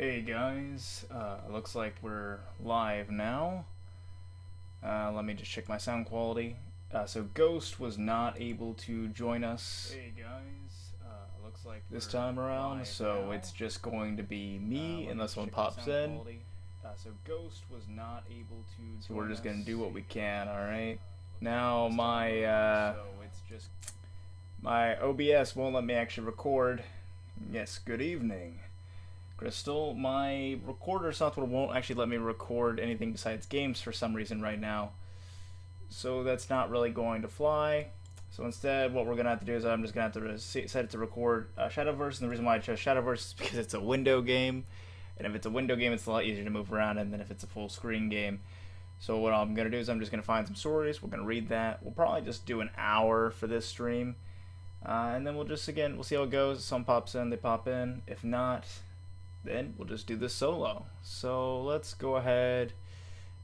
Hey guys, looks like we're live now. Let me just check my sound quality. So Ghost was not able to join us. Hey guys, looks like this time around, so it's just going to be me unless someone pops in. So Ghost was not able to. So we're just gonna do what we can. All right. Now my OBS won't let me actually record. Yes. Good evening. Crystal, my recorder software won't actually let me record anything besides games for some reason right now. So that's not really going to fly. So instead, what we're going to have to do is I'm just going to have to set it to record Shadowverse. And the reason why I chose Shadowverse is because it's a window game. And if it's a window game, it's a lot easier to move around than if it's a full screen game. So what I'm going to do is I'm just going to find some stories. We're going to read that. We'll probably just do an hour for this stream. And then we'll see how it goes. Some pops in, they pop in. If not, then we'll just do this solo. So let's go ahead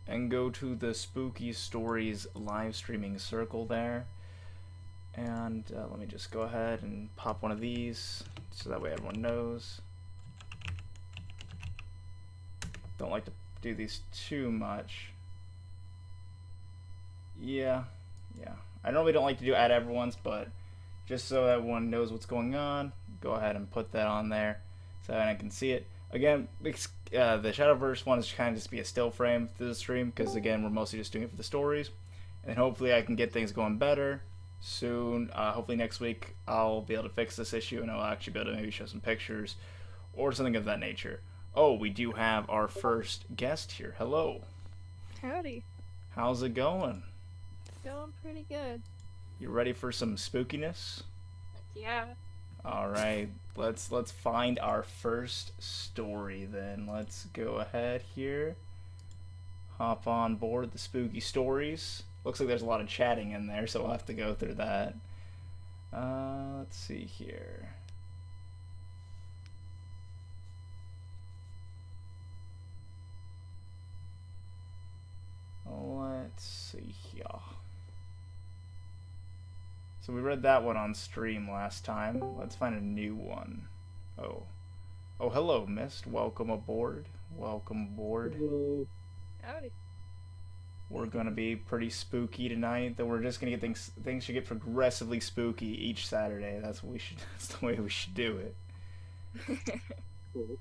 and go to the Spooky Stories live streaming circle there. And let me just go ahead and pop one of these so that way everyone knows. Don't like to do these too much. Yeah. I normally don't like to do add everyone's, but just so everyone knows what's going on, go ahead and put that on there so that I can see it. Again, the Shadowverse one is kind of just be a still frame through the stream because, again, we're mostly just doing it for the stories. And hopefully I can get things going better soon. Hopefully next week I'll be able to fix this issue and I'll actually be able to maybe show some pictures or something of that nature. Oh, we do have our first guest here. Hello. Howdy. How's it going? Going pretty good. You ready for some spookiness? Yeah. Alright, let's find our first story then. Let's go ahead here. Hop on board the Spooky Stories. Looks like there's a lot of chatting in there, so we'll have to go through that. Let's see here. Let's see here. So we read that one on stream last time. Let's find a new one. Oh, hello, Mist. Welcome aboard. Welcome aboard. Hello. Howdy. We're gonna be pretty spooky tonight. Though we're just gonna get things should get progressively spooky each Saturday. That's what we should. That's the way we should do it. Cool.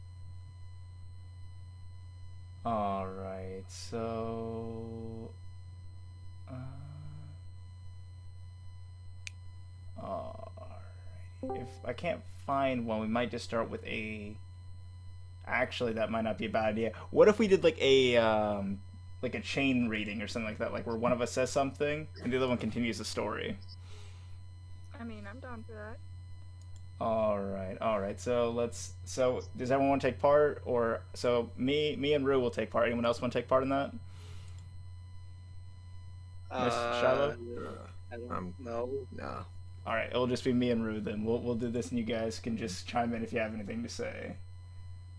All right. So. Alrighty. If I can't find one, we might just start with a. Actually, that might not be a bad idea. What if we did like a chain reading or something like that, like where one of us says something and the other one continues the story? I mean, I'm down for that. All right. So does everyone want to take part, or so me and Rue will take part? Anyone else want to take part in that? Miss Shiloh? I don't know. No. All right, it'll just be me and Rue then. We'll do this, and you guys can just chime in if you have anything to say.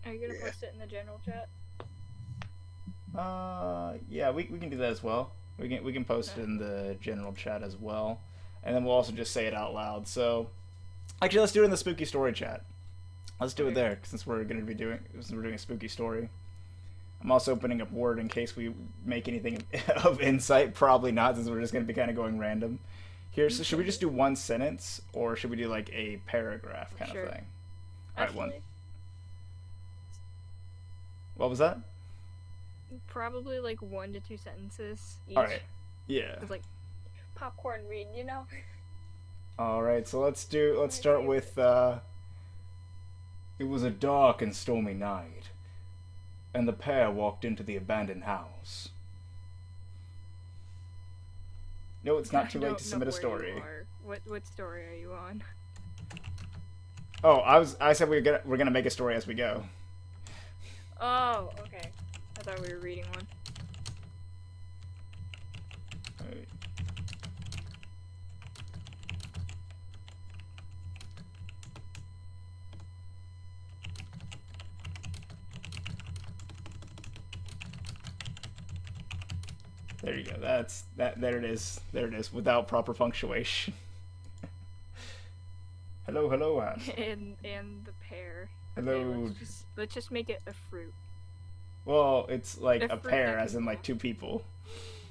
Are you gonna post it in the general chat? Yeah, we can do that as well. We can post it in the general chat as well, and then we'll also just say it out loud. So, actually, let's do it in the spooky story chat. Let's do it there since we're doing a spooky story. I'm also opening up Word in case we make anything of insight. Probably not, since we're just going to be kind of going random. Here, so should we just do one sentence, or should we do like a paragraph kind of thing? Alright, one. What was that? Probably like 1 to 2 sentences each. Alright, yeah. It's like popcorn read, you know? Alright, so let's start with, it was a dark and stormy night, and the pair walked into the abandoned house. No, it's not too late to submit a story. What story are you on? Oh, I said we're gonna make a story as we go. Oh, okay. I thought we were reading one. Right. There you go. There it is. There it is. Without proper punctuation. Hello, Ash. And the pair. Okay, Hello. let's just make it a fruit. Well, it's like A a fruit pair, that as can in like walk. 2 people.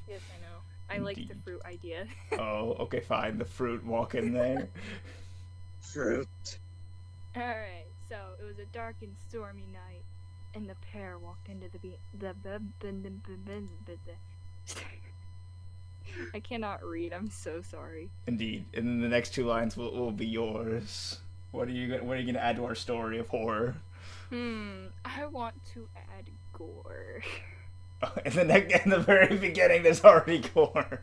Yes, I know. I like the Indeed. fruit idea. Oh, okay, fine. The fruit walk in there. Fruit. Alright, so it was a dark and stormy night, and the pair walked into I cannot read, I'm so sorry. Indeed. And then the next 2 lines will be yours. What are you gonna add to our story of horror? I want to add gore. In the very beginning, there's already gore.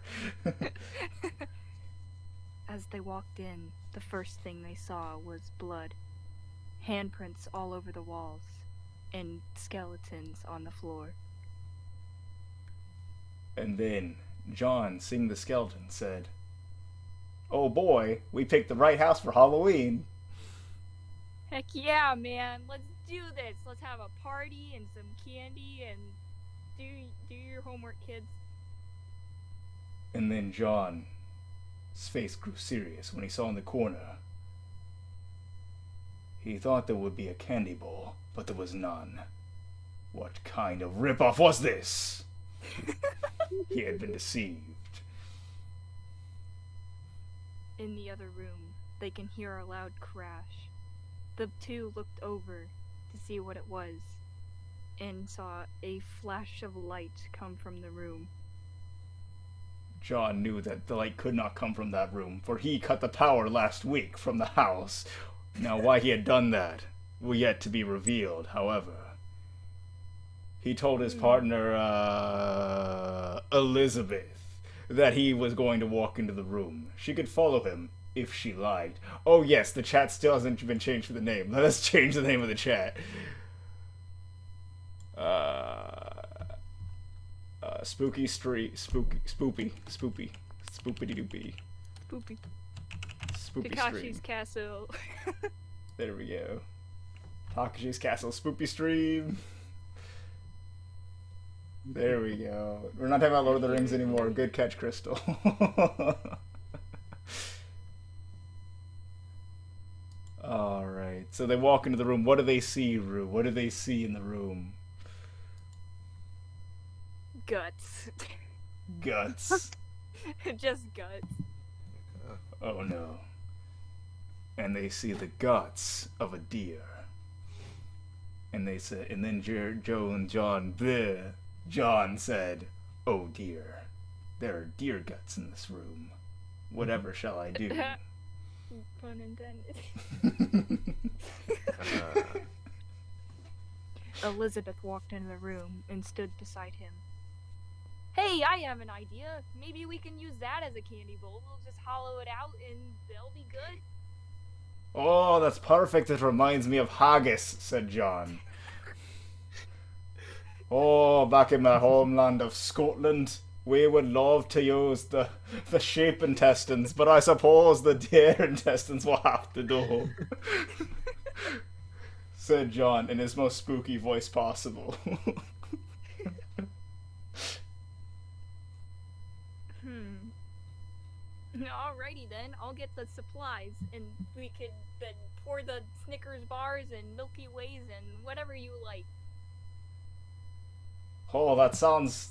As they walked in, the first thing they saw was blood. Handprints all over the walls, and skeletons on the floor. And then John, seeing the skeleton, said, "Oh boy, we picked the right house for Halloween." Heck yeah, man! Let's do this! Let's have a party and some candy and do your homework, kids. And then John's face grew serious when he saw in the corner. He thought there would be a candy bowl, but there was none. What kind of ripoff was this? He had been deceived. In the other room, they can hear a loud crash. The two looked over to see what it was, and saw a flash of light come from the room. John knew that the light could not come from that room, for he cut the power last week from the house. Now, why he had done that will yet to be revealed, however. He told his partner, Elizabeth, that he was going to walk into the room. She could follow him if she liked. Oh yes, the chat still hasn't been changed for the name. Let us change the name of the chat. Spooky Street, Spoopy, Spoopy, Spoopity Doopy, Spoopy. Spoopy Takashi's Stream. castle. There we go. Takashi's Castle, Spoopy Stream. There we go. We're not talking about Lord of the Rings anymore. Good catch, Crystal. Alright, so they walk into the room. What do they see, Rue? What do they see in the room? Guts. Guts. Just guts. Oh no. And they see the guts of a deer. And they said, and then Joe and John, bleh, John said, "Oh dear, there are deer guts in this room. Whatever shall I do?" Pun intended. Elizabeth walked into the room and stood beside him. Hey, I have an idea. Maybe we can use that as a candy bowl. We'll just hollow it out and they'll be good. Oh, that's perfect. It reminds me of haggis, said John. Oh, back in my homeland of Scotland, we would love to use the sheep intestines, but I suppose the deer intestines will have to do. Said John in his most spooky voice possible. Alrighty then, I'll get the supplies, and we could then pour the Snickers bars and Milky Ways and whatever you like. Oh, that sounds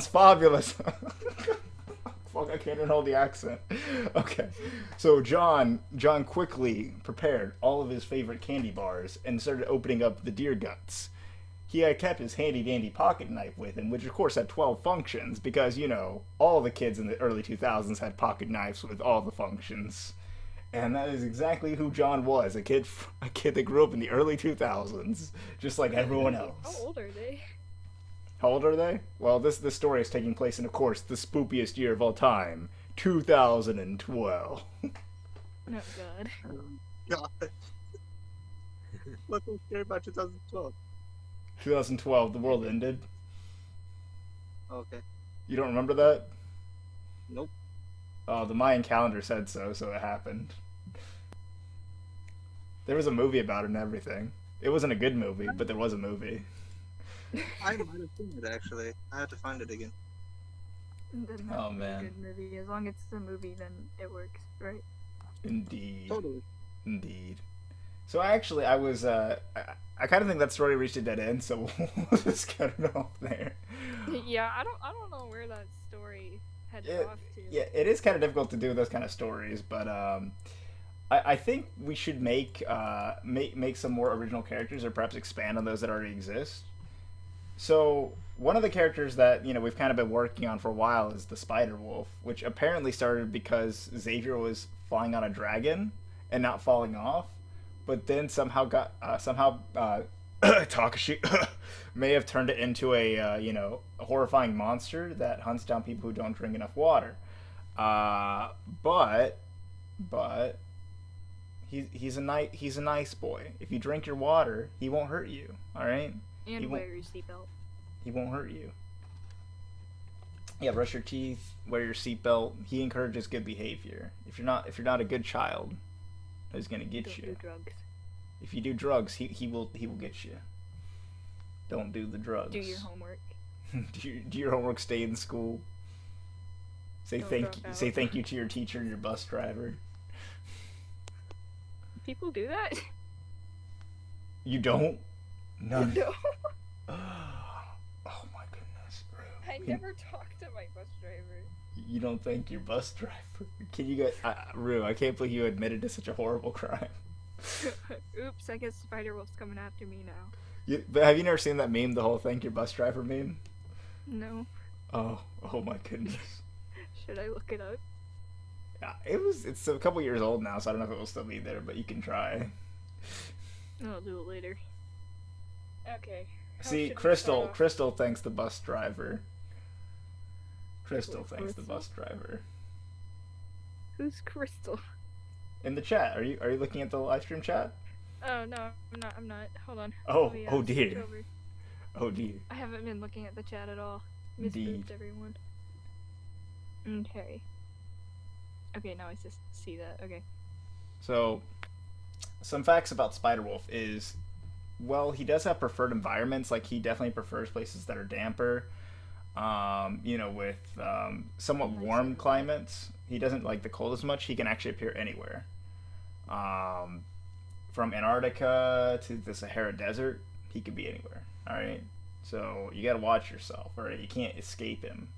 fabulous. Fuck, I can't even hold the accent. Okay, so John quickly prepared all of his favorite candy bars and started opening up the deer guts. He had kept his handy-dandy pocket knife with him, which of course had 12 functions, because, you know, all the kids in the early 2000s had pocket knives with all the functions. And that is exactly who John was, a kid that grew up in the early 2000s, just like everyone else. How old are they? How old are they? Well, this story is taking place in, of course, the spookiest year of all time, 2012. Oh god. God. What's so scary about 2012? 2012, the world ended. Okay. You don't remember that? Nope. Oh, the Mayan calendar said so it happened. There was a movie about it and everything. It wasn't a good movie, but there was a movie. I might have seen it actually. I have to find it again. Doesn't have Oh, to be man. a good movie. As long as it's a movie, then it works, right? Indeed. Totally. Indeed. So actually, I was I kind of think that story reached a dead end, so we'll just cut it off there. Yeah, I don't know where that story headed It, off to. yeah, it is kind of difficult to do those kind of stories, but I think we should make some more original characters, or perhaps expand on those that already exist. So one of the characters that we've kind of been working on for a while is the Spider Wolf, which apparently started because Xavier was flying on a dragon and not falling off, but then somehow Takashi may have turned it into a horrifying monster that hunts down people who don't drink enough water. Uh, but but he's a nice boy. If you drink your water, he won't hurt you. All right, he And won't wear your seatbelt. he won't hurt you. Yeah, brush your teeth, wear your seatbelt. He encourages good behavior. If you're not a good child, he's gonna get Don't you. do drugs. If you do drugs, he will get you. Don't do the drugs. Do your homework. do your homework. Stay in school. Don't drop out. Say thank you to your teacher and your bus driver. People do that? You don't? None. No. Oh my goodness, bro. I never talked to my bus driver. You don't thank your bus driver? Can you get Rue? I can't believe you admitted to such a horrible crime. Oops, I guess Spider-Wolf's coming after me now. But have you never seen that meme, the whole thank your bus driver meme? No. Oh my goodness. Should I look it up? Yeah, it's a couple years old now, so I don't know if it will still be there, but you can try. I'll do it later. Okay. How See, should we Crystal start off? Crystal thanks the bus driver. Crystal Who's thanks the Crystal? bus driver. Who's Crystal? In the chat, are you looking at the live stream chat? Oh no, I'm not. Hold on. Oh, Let me, oh switch dear. over. Oh dear. I haven't been looking at the chat at all. Indeed. Misbooped everyone. Okay. Okay, now I just see that. Okay. So, some facts about Spider-Wolf is, well, he does have preferred environments. Like, he definitely prefers places that are damper, with somewhat Nice warm area. climates. He doesn't like the cold as much. He can actually appear anywhere. From Antarctica to the Sahara Desert, he could be anywhere. All right? So, you gotta watch yourself, all right? You can't escape him.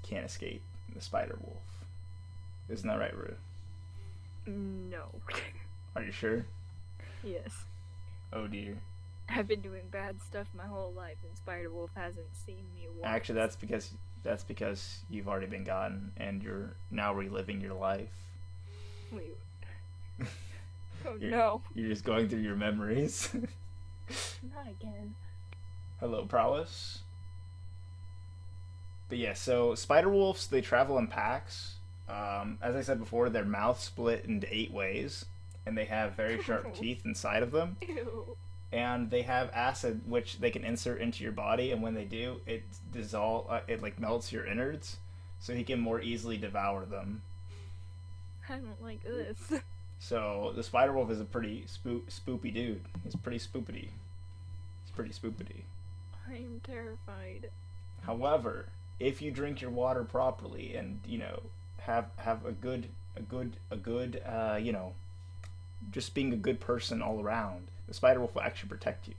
You can't escape the Spider-Wolf. Isn't that right, Rue? No. Are you sure? Yes. Oh dear. I've been doing bad stuff my whole life, and Spider-Wolf hasn't seen me once. Actually, that's because you've already been gotten, and you're now reliving your life. Wait. Oh You're- no. You're just going through your memories. Not again. Hello, prowess. But yeah, so spider wolves, they travel in packs. As I said before, their mouths split into 8 ways, and they have very sharp teeth inside of them. Ew. And they have acid, which they can insert into your body, and when they do, it melts your innards, so he can more easily devour them. I don't like this. So the spider wolf is a pretty spoopy dude. He's pretty spoopity. He's pretty spoopity. I am terrified. However, if you drink your water properly and have a good just being a good person all around, the spider wolf will actually protect you.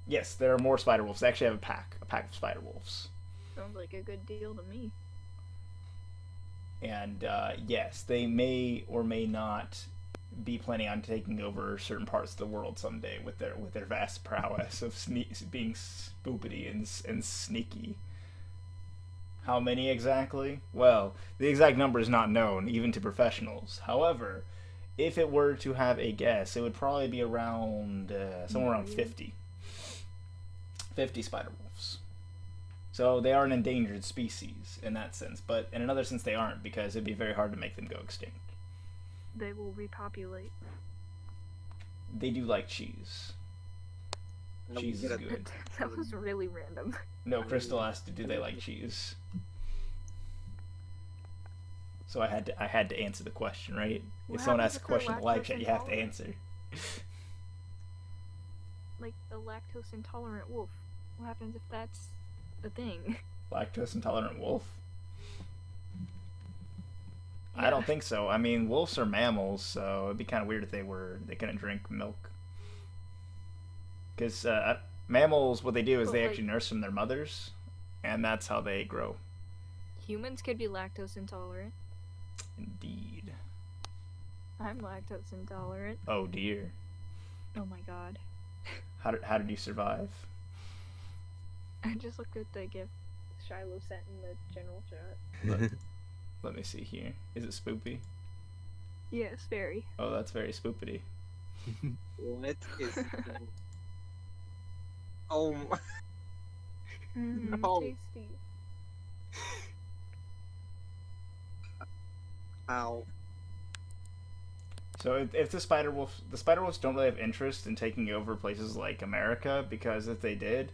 Yes, there are more spider wolves. They actually have a pack of spider wolves. Sounds like a good deal to me. And yes, they may or may not be planning on taking over certain parts of the world someday with their vast prowess of being spoopity and sneaky. How many exactly? Well, the exact number is not known, even to professionals. However, if it were to have a guess, it would probably be around somewhere around 50. 50 spider wolves. So they are an endangered species in that sense, but in another sense they aren't, because it'd be very hard to make them go extinct. They will repopulate. They do like cheese. Cheese is good. That was really random. No, Crystal asked, do they like cheese? So I had to answer the question, right? What If someone happens asks a if they're question in the live chat, lactose you have to intolerant? answer. Like the lactose intolerant wolf. What happens if that's a thing? Lactose intolerant wolf? I don't think so. I mean, wolves are mammals, so it'd be kind of weird if they couldn't drink milk. Because mammals, what they do is But, they like, actually nurse from their mothers, and that's how they grow. humans could be lactose intolerant. Indeed. I'm lactose intolerant. Oh dear. Oh my god. How did you survive? I just looked at the gift Shiloh sent in the general chat. Let me see here. Is it spoopy? Yes, very. Oh, that's very spoopity. What is? Oh, No. Tasty. ow! So if the spider wolves don't really have interest in taking over places like America, because if they did,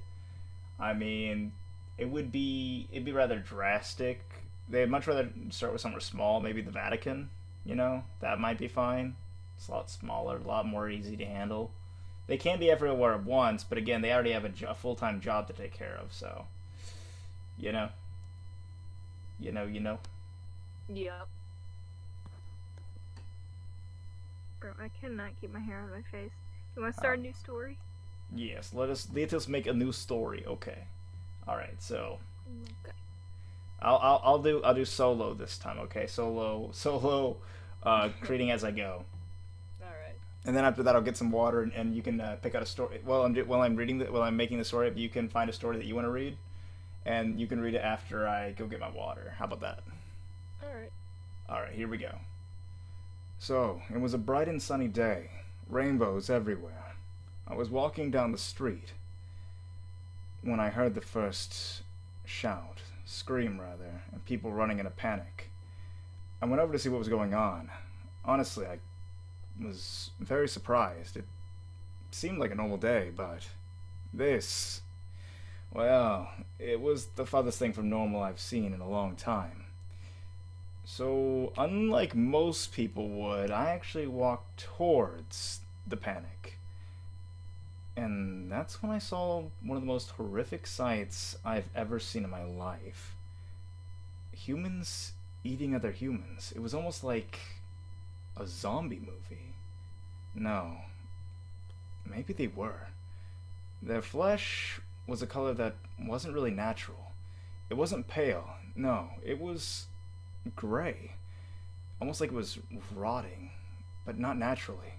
I mean, it'd be rather drastic. They'd much rather start with somewhere small, maybe the Vatican. You know, that might be fine. It's a lot smaller, a lot more easy to handle. They can be everywhere at once, but again, they already have a full-time job to take care of. So, you know. Yep. Bro, I cannot keep my hair out of my face. You want to start a new story? Yes, let us make a new story. Okay. All right. So Okay. I'll do solo this time. Okay, solo. Creating as I go. Alright. And then after that, I'll get some water, and you can pick out a story. While I'm making the story, you can find a story that you want to read, and you can read it after I go get my water. How about that? Alright. All right, here we go. So it was a bright and sunny day, rainbows everywhere. I was walking down the street when I heard the first scream rather, and people running in a panic. I went over to see what was going on. Honestly, I was very surprised. It seemed like a normal day, but this, well, it was the farthest thing from normal I've seen in a long time. So, unlike most people would, I actually walked towards the panic. And that's when I saw one of the most horrific sights I've ever seen in my life. Humans eating other humans. It was almost like a zombie movie. No. Maybe they were. Their flesh was a color that wasn't really natural. It wasn't pale. No, it was gray. Almost like it was rotting, but not naturally.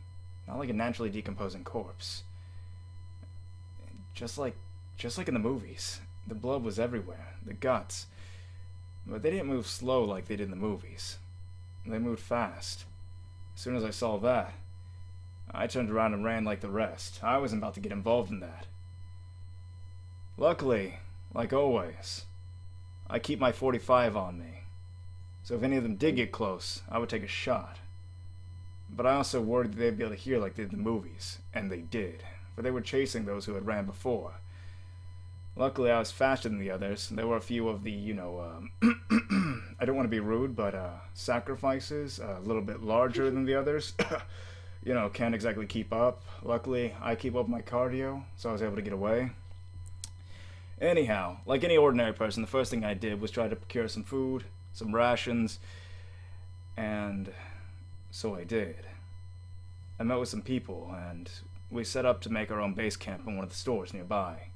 Not like a naturally decomposing corpse. Just like in the movies. The blood was everywhere, the guts. But they didn't move slow like they did in the movies. They moved fast. As soon as I saw that, I turned around and ran like the rest. I wasn't about to get involved in that. Luckily, like always, I keep my .45 on me. So if any of them did get close, I would take a shot. But I also worried that they'd be able to hear like they did in the movies. And they did. For they were chasing those who had ran before. Luckily, I was faster than the others. There were a few of the, I don't want to be rude, but sacrifices, a little bit larger than the others. Can't exactly keep up. Luckily, I keep up my cardio, so I was able to get away. Anyhow, like any ordinary person, the first thing I did was try to procure some food, some rations, and so I did. I met with some people, and we set up to make our own base camp in one of the stores nearby.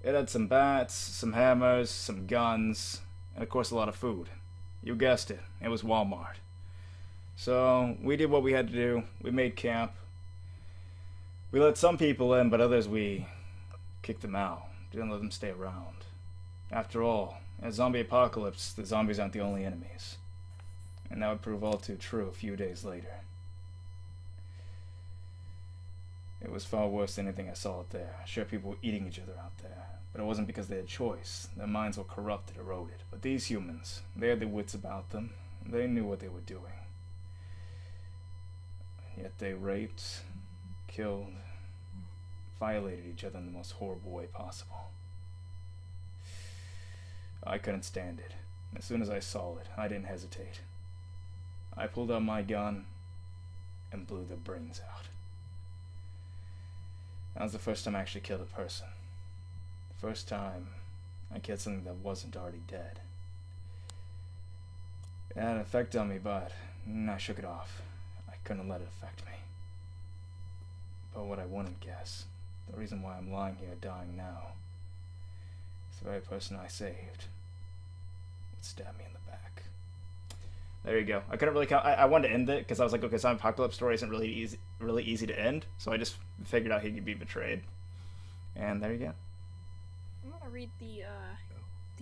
It had some bats, some hammers, some guns, and of course a lot of food. You guessed it, it was Walmart. So we did what we had to do. We made camp. We let some people in, but others we kicked them out. Didn't let them stay around. After all, in a zombie apocalypse, the zombies aren't the only enemies. And that would prove all too true a few days later. It was far worse than anything I saw out there. Sure, people were eating each other out there. But it wasn't because they had choice. Their minds were corrupted, eroded. But these humans, they had their wits about them. They knew what they were doing. Yet they raped, killed, violated each other in the most horrible way possible. I couldn't stand it. As soon as I saw it, I didn't hesitate. I pulled out my gun and blew their brains out. That was the first time I actually killed a person. The first time I killed something that wasn't already dead. It had an effect on me, but I shook it off. I couldn't let it affect me. But what I wouldn't guess, the reason why I'm lying here dying now, is the very person I saved would stab me in the back. There you go. I couldn't really count. I wanted to end it because I was like, okay, zombie apocalypse story isn't really easy to end. So I just figured out he could be betrayed, and there you go. I'm gonna read the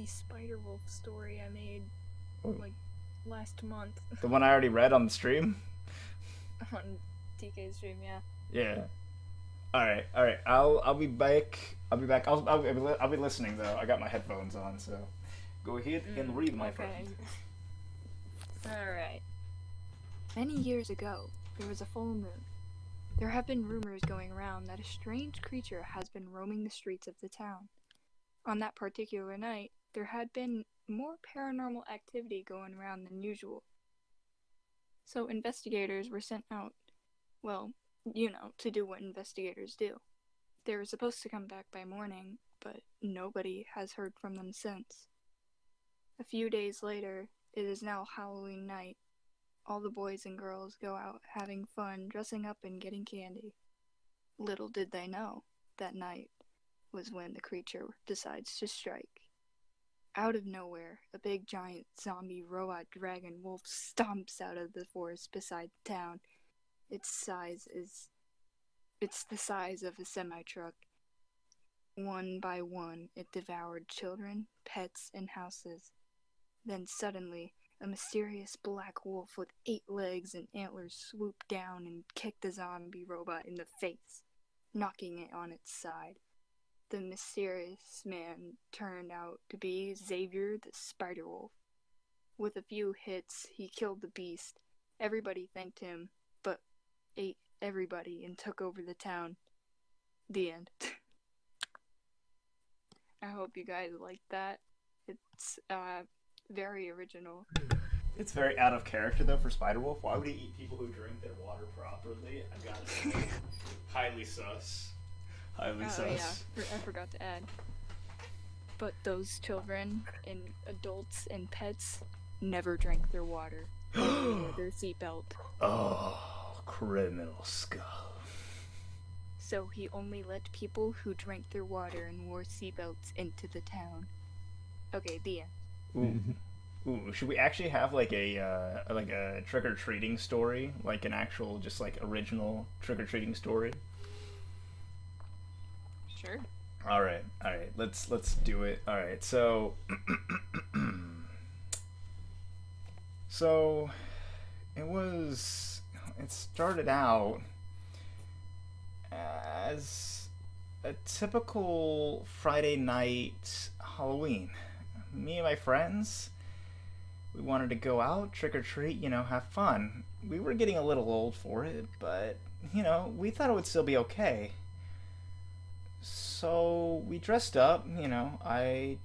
Spider Wolf story I made Ooh. like last month The one I already read on the stream. on TK's stream. Yeah. Yeah. All right. I'll be back. I'll be listening though. I got my headphones on, so go ahead and read, my friend. All right. Many years ago, there was a full moon. There have been rumors going around that a strange creature has been roaming the streets of the town. On that particular night, there had been more paranormal activity going around than usual. So investigators were sent out, well, to do what investigators do. They were supposed to come back by morning, but nobody has heard from them since. A few days later, it is now Halloween night. All the boys and girls go out having fun, dressing up and getting candy. Little did they know, that night was when the creature decides to strike. Out of nowhere, a big giant zombie robot dragon wolf stomps out of the forest beside the town. It's the size of a semi-truck. One by one, it devoured children, pets, and houses. Then suddenly, a mysterious black wolf with 8 legs and antlers swooped down and kicked the zombie robot in the face, knocking it on its side. The mysterious man turned out to be Xavier the Spider Wolf. With a few hits, he killed the beast. Everybody thanked him, but ate everybody and took over the town. The end. I hope you guys like that. It's very original. It's very out of character though for Spider-Wolf. Why would he eat people who drink their water properly? I gotta say, highly sus. Highly sus. Yeah, I forgot to add. But those children and adults and pets never drank their water or their seatbelt. Oh, criminal scum. So he only let people who drank their water and wore seatbelts into the town. Okay, the end. Ooh, should we actually have like a trick or treating story, like an actual just like original trick or treating story? Sure. All right. Let's do it. All right. So so it started out as a typical Friday night Halloween. Me and my friends, we wanted to go out, trick or treat, have fun. We were getting a little old for it, but, we thought it would still be okay. So we dressed up, I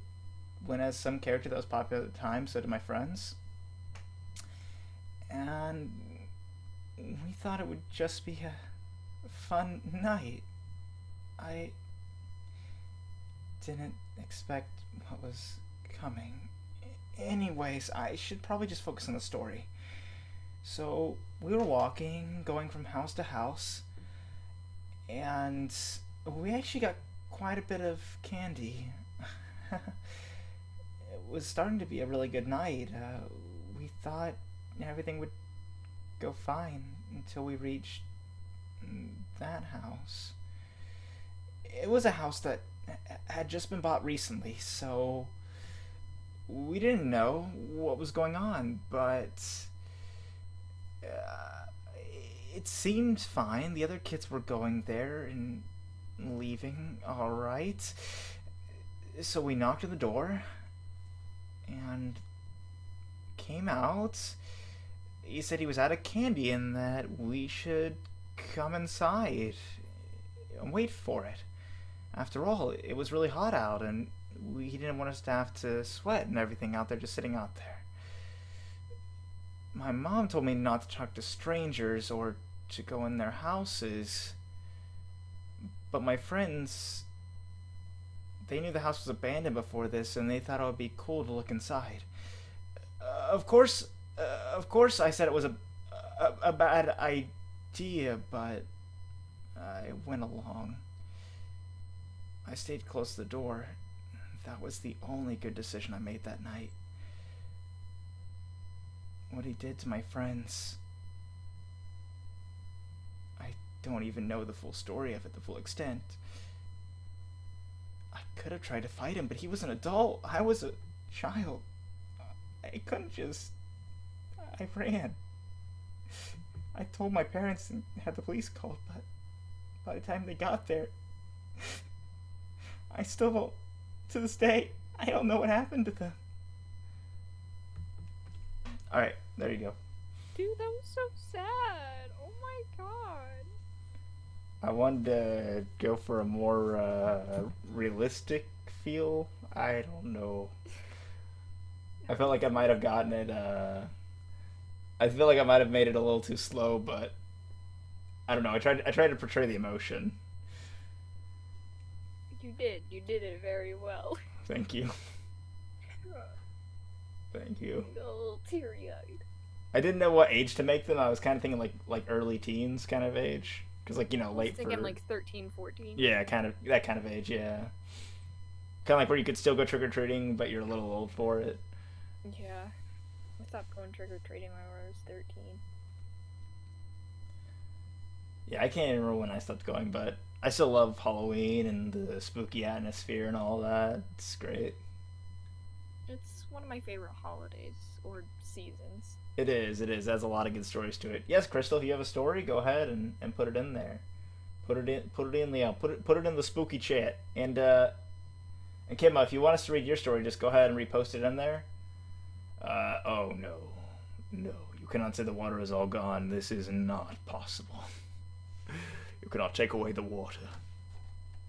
went as some character that was popular at the time, so did my friends. And we thought it would just be a fun night. I didn't expect what was coming. Anyways, I should probably just focus on the story. So, we were walking, going from house to house, and we actually got quite a bit of candy. It was starting to be a really good night. We thought everything would go fine until we reached that house. It was a house that had just been bought recently, so we didn't know what was going on, but it seemed fine. The other kids were going there and leaving all right. So we knocked on the door and came out. He said he was out of candy and that we should come inside and wait for it. After all, it was really hot out and he didn't want us to have to sweat and everything out there, just sitting out there. My mom told me not to talk to strangers or to go in their houses, but my friends, they knew the house was abandoned before this and they thought it would be cool to look inside. Of course, Of course, I said it was a bad idea, but I went along. I stayed close to the door. That was the only good decision I made that night. What he did to my friends. I don't even know the full story of it, the full extent. I could have tried to fight him, but he was an adult. I was a child. I couldn't just. I ran. I told my parents and had the police called, but by the time they got there, I still don't. To this day, I don't know what happened to them. Alright, there you go. Dude, that was so sad. Oh my god. I wanted to go for a more realistic feel. I don't know. I felt like I might have gotten it. I feel like I might have made it a little too slow, but I don't know. I tried to portray the emotion. You did. You did it very well. Thank you. Thank you. A little teary-eyed. I didn't know what age to make them. I was kind of thinking like early teens kind of age, because like I was late thinking for like 13, 14. yeah, kind of that kind of age. Yeah, kind of like where you could still go trick or treating, but you're a little old for it. Yeah. I stopped going trick-or-treating when I was 13. Yeah, I can't even remember when I stopped going, but I still love Halloween and the spooky atmosphere and all that. It's great. It's one of my favorite holidays or seasons. It is. It is. It has a lot of good stories to it. Yes, Crystal, if you have a story, go ahead and put it in there. Put it in the put it in the spooky chat. And Kimma, if you want us to read your story, just go ahead and repost it in there. Oh no, no, you cannot say the water is all gone. This is not possible. You cannot take away the water.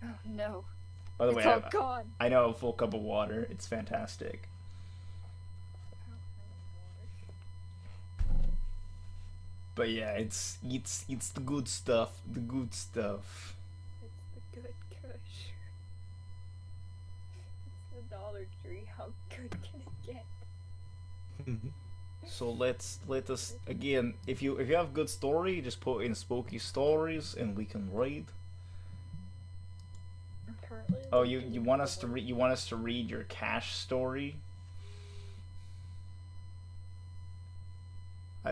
Oh no. By the It's way, all gone. I know a full cup of water. It's fantastic. But yeah, it's the good stuff. The good stuff. It's the good kush. It's the Dollar Tree. How good can it get? So let us again. If you have good story, just put in spooky stories and we can read. I'm currently Oh, looking you want for us to one. read? You want us to read your cash story?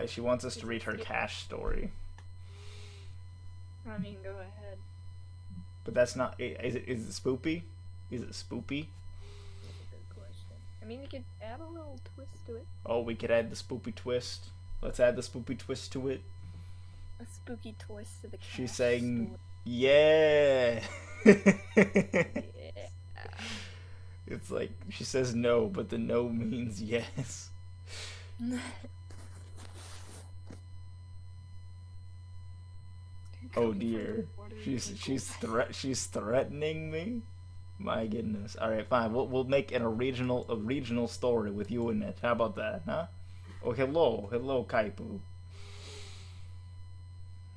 She wants us to read her cash story, I mean, go ahead. but that's not. Is it spoopy? Is it spoopy? That's a good question. I mean, you could add a little twist to it. Oh, we could add the spoopy twist. Let's add the spoopy twist to it. A spooky twist to the cash She's saying, story. yeah. Yeah. It's like she says no, but the no means yes. Oh dear, she's threatening me. My goodness. All right, fine. We'll make an original story with you in it. How about that, huh? Oh, hello, Kaipu.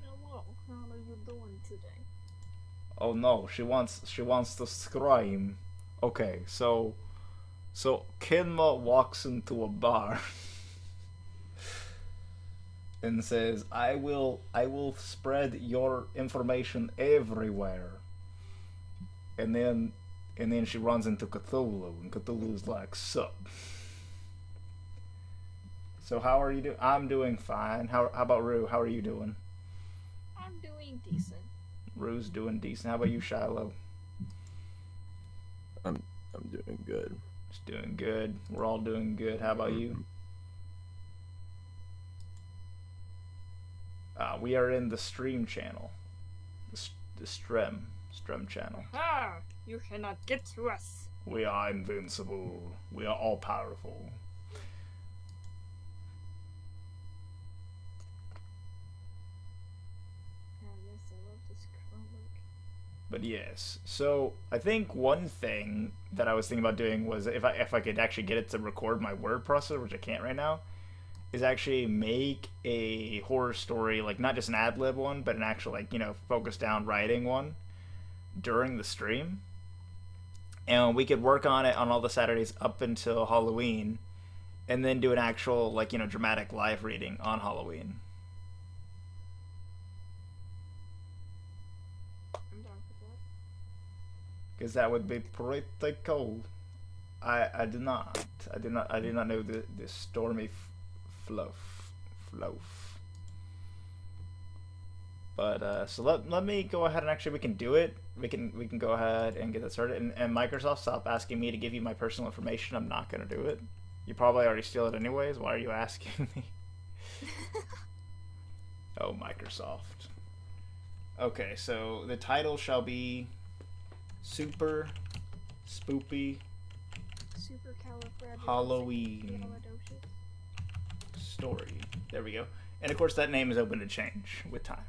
Hello, how are you doing today? Oh no, she wants to scream. Okay, so Kinma walks into a bar and says, I will spread your information everywhere. And then she runs into Cthulhu, and Cthulhu's like, sup. So how are you doing? I'm doing fine. How about Rue? How are you doing? I'm doing decent. Rue's doing decent. How about you, Shiloh? I'm doing good. Just doing good. We're all doing good. How about you? We are in the stream channel. The Strem channel. Ah, you cannot get to us. We are invincible. We are all powerful. Oh yes, I love this comic. But yes, so I think one thing that I was thinking about doing was if I could actually get it to record my word processor, which I can't right now, is actually make a horror story, like not just an ad lib one, but an actual focus down writing one during the stream, and we could work on it on all the Saturdays up until Halloween, and then do an actual, like, dramatic live reading on Halloween. I'm down for that. Because that would be pretty cool. I did not. I did not know the stormy fluff. But so let me go ahead and actually we can do it. We can go ahead and get that started. And Microsoft, stop asking me to give you my personal information. I'm not gonna do it. You probably already steal it anyways. Why are you asking me? Oh, Microsoft. Okay, so the title shall be Super Spoopy Halloween Story. There we go. And of course that name is open to change with time.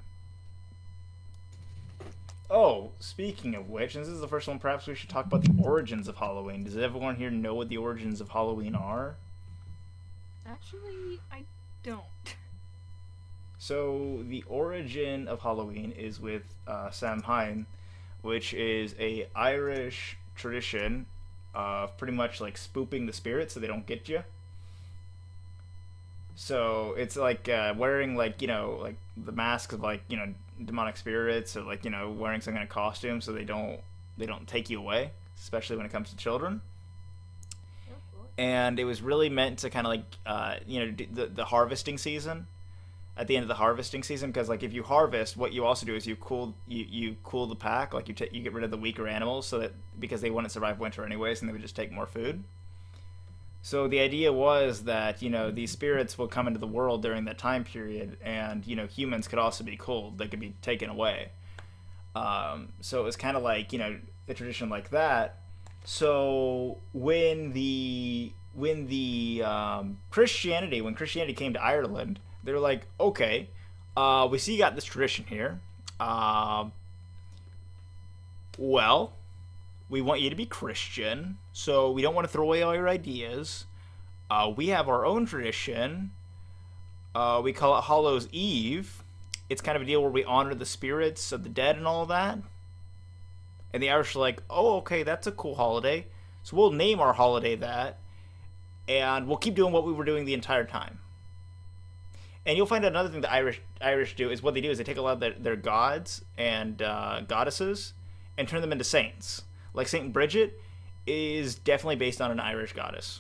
Oh, speaking of which, and this is the first one, perhaps we should talk about the origins of Halloween. Does everyone here know what the origins of Halloween are? Actually, I don't. So the origin of Halloween is with Samhain, which is a Irish tradition of pretty much like spooping the spirits so they don't get you. So it's like wearing like like the masks of like demonic spirits, or like wearing some kind of costume so they don't take you away, especially when it comes to children. And it was really meant to kind of like the harvesting season, at the end of the harvesting season, because like if you harvest, what you also do is you cool the pack, like you get rid of the weaker animals, so that because they wouldn't survive winter anyways and they would just take more food. So the idea was that these spirits will come into the world during that time period, and humans could also be cooled; they could be taken away. So it was kind of like a tradition like that. So when Christianity came to Ireland, they were like, okay, we see you got this tradition here. Well, we want you to be Christian, so we don't want to throw away all your ideas. We have our own tradition. We call it Hallows Eve. It's kind of a deal where we honor the spirits of the dead and all that. And the Irish are like, oh, okay, that's a cool holiday. So we'll name our holiday that, and we'll keep doing what we were doing the entire time. And you'll find out another thing the Irish do is what they do is they take a lot of their gods and goddesses and turn them into saints. Like Saint Bridget is definitely based on an Irish goddess.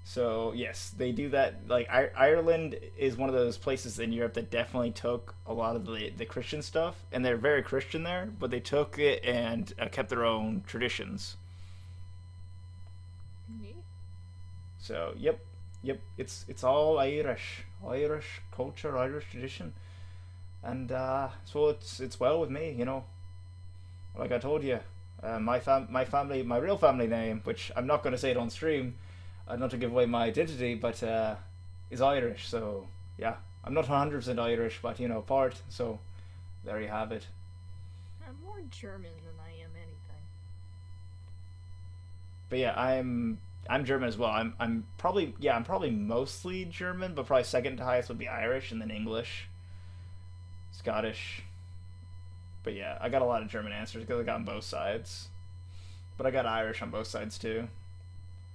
So yes, they do that. Like Ireland is one of those places in Europe that definitely took a lot of the Christian stuff, and they're very Christian there, but they took it and kept their own traditions. Me? So yep, it's all Irish culture, Irish tradition, and so it's well with me, Like I told you, my real family name, which I'm not going to say it on stream. Not to give away my identity, but is Irish. So yeah, I'm not 100% Irish, but part. So there you have it. I'm more German than I am anything. But yeah, I'm German as well. I'm probably mostly German, but probably second to highest would be Irish, and then English, Scottish. But yeah, I got a lot of German answers because I got on both sides. But I got Irish on both sides too.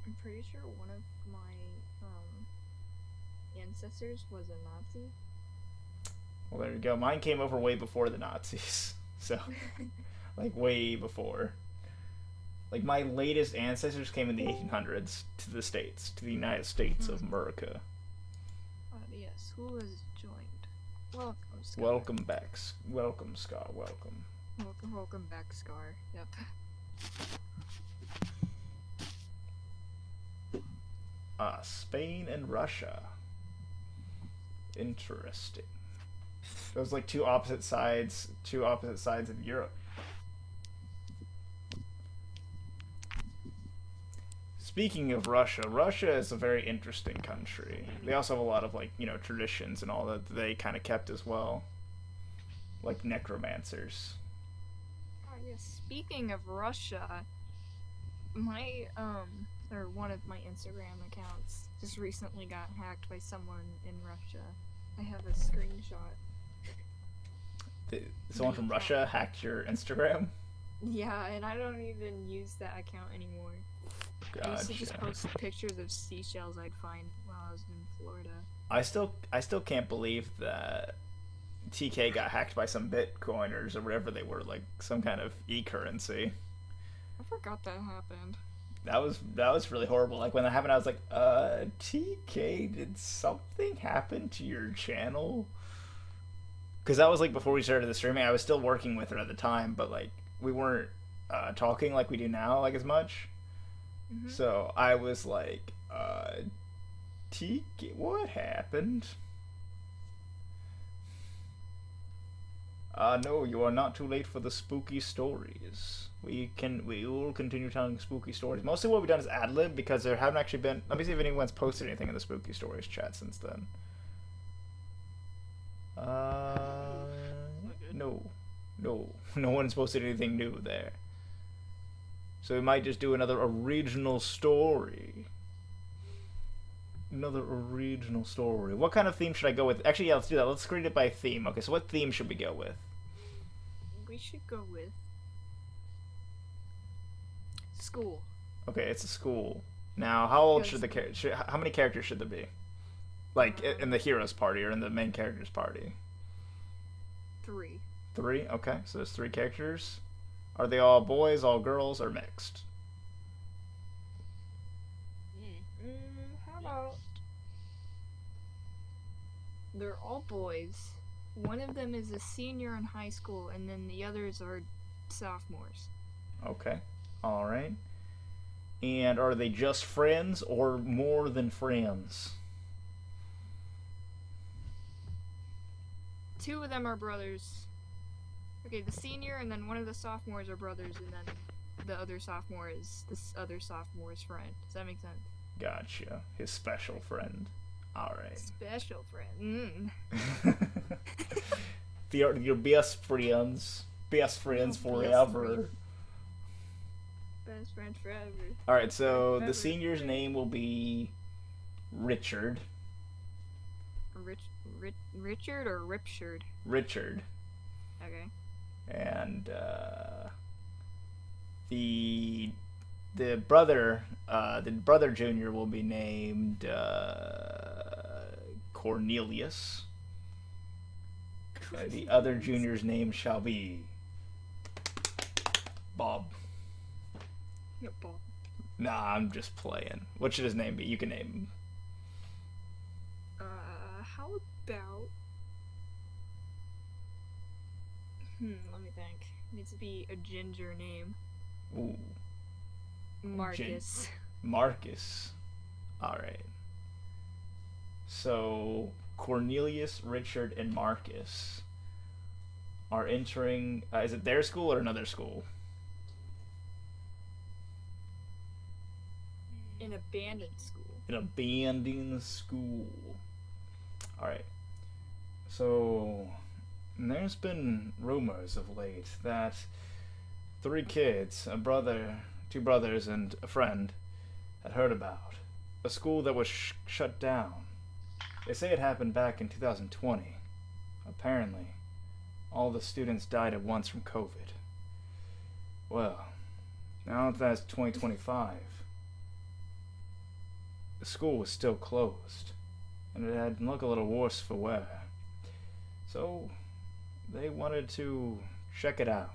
I'm pretty sure one of my ancestors was a Nazi. Well, there you go. Mine came over way before the Nazis. So, like, way before. Like, my latest ancestors came in the 1800s to the States, to the United States of America. Yes, who has joined? Welcome, Scar. Welcome back. Welcome, Scar. Welcome. Welcome back, Scar. Yep. Spain and Russia. Interesting. Those like two opposite sides of Europe. Speaking of Russia, Russia is a very interesting country. They also have a lot of like, traditions and all that they kind of kept as well. Like necromancers. Oh, yes. Speaking of Russia, one of my Instagram accounts just recently got hacked by someone in Russia. I have a screenshot. Someone from Russia hacked your Instagram? Yeah, and I don't even use that account anymore. I used to just Gotcha. post pictures of seashells I'd find while I was in Florida. I still can't believe that TK got hacked by some Bitcoiners or whatever they were, like some kind of e-currency. I forgot that happened. That was really horrible. Like when that happened, I was like, TK, did something happen to your channel? Because that was like before we started the streaming. I was still working with her at the time, but like we weren't talking like we do now, like as much. Mm-hmm. So I was like, TK, what happened? No, you are not too late for the spooky stories. We will continue telling spooky stories. Mostly what we've done is ad lib because there haven't actually been. Let me see if anyone's posted anything in the spooky stories chat since then. No, no one's posted anything new there. So we might just do another original story. Another original story. What kind of theme should I go with? Actually, yeah, let's do that. Let's create it by theme. Okay, so what theme should we go with? We should go with school. Okay, it's a school. Now, how old should the how many characters should there be? Like in the hero's party or in the main character's party? 3. 3. Okay, so there's 3 characters. Are they all boys, all girls, or mixed? How about they're all boys. One of them is a senior in high school, and then the others are sophomores. Okay, all right. And are they just friends or more than friends? 2 of them are brothers. Okay, the senior and then one of the sophomores are brothers, and then the other sophomore is this other sophomore's friend. Does that make sense? Gotcha. His special friend. All right. Special friend. Your best friends. Best friends forever. Best friend forever. All right, so the senior's name will be Richard. Richard or Ripshard? Richard. Okay. And the brother junior will be named Cornelius. The other junior's name shall be Bob. No, Bob. Nah, I'm just playing. What should his name be? You can name him. How about... let me think. It needs to be a ginger name. Ooh. Marcus. Marcus. Alright. So, Cornelius, Richard, and Marcus are entering... is it their school or another school? An abandoned school. An abandoned school. Alright. So, there's been rumors of late that 3 kids, a brother, 2 brothers, and a friend, had heard about a school that was shut down. They say it happened back in 2020. Apparently, all the students died at once from COVID. Well, now that that's 2025, the school was still closed, and it had looked a little worse for wear. So, they wanted to check it out.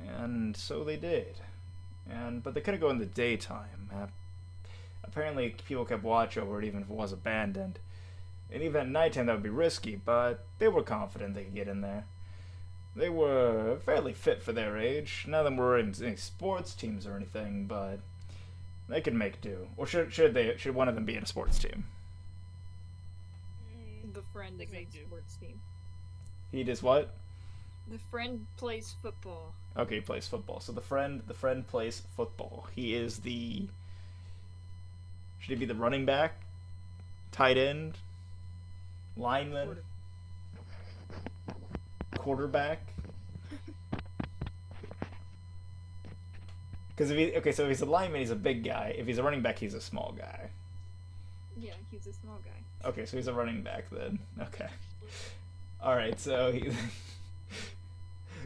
And so they did. But they couldn't go in the daytime. Apparently, people kept watch over it even if it was abandoned. And even at nighttime, that would be risky, but they were confident they could get in there. They were fairly fit for their age. None of them were in any sports teams or anything, but they could make do. Or should one of them be in a sports team? The friend is in sports team. He does what? The friend plays football. Okay, he plays football. So the friend plays football. He is the... Should he be the running back? Tight end? Lineman? Quarterback? Because so if he's a lineman, he's a big guy. If he's a running back, he's a small guy. Yeah, he's a small guy. Okay, so he's a running back then. Okay. Alright, so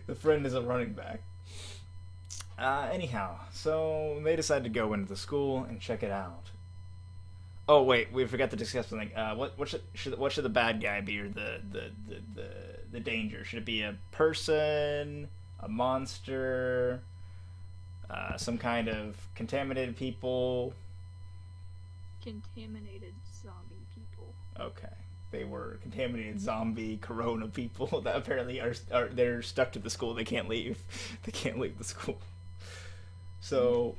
the friend is a running back. Anyhow, so they decided to go into the school and check it out. Oh wait, we forgot to discuss something. What should the bad guy be, or the danger? Should it be a person, a monster, some kind of contaminated people? Contaminated zombie people. Okay, they were contaminated zombie corona people that apparently are they're stuck to the school. They can't leave. They can't leave the school. So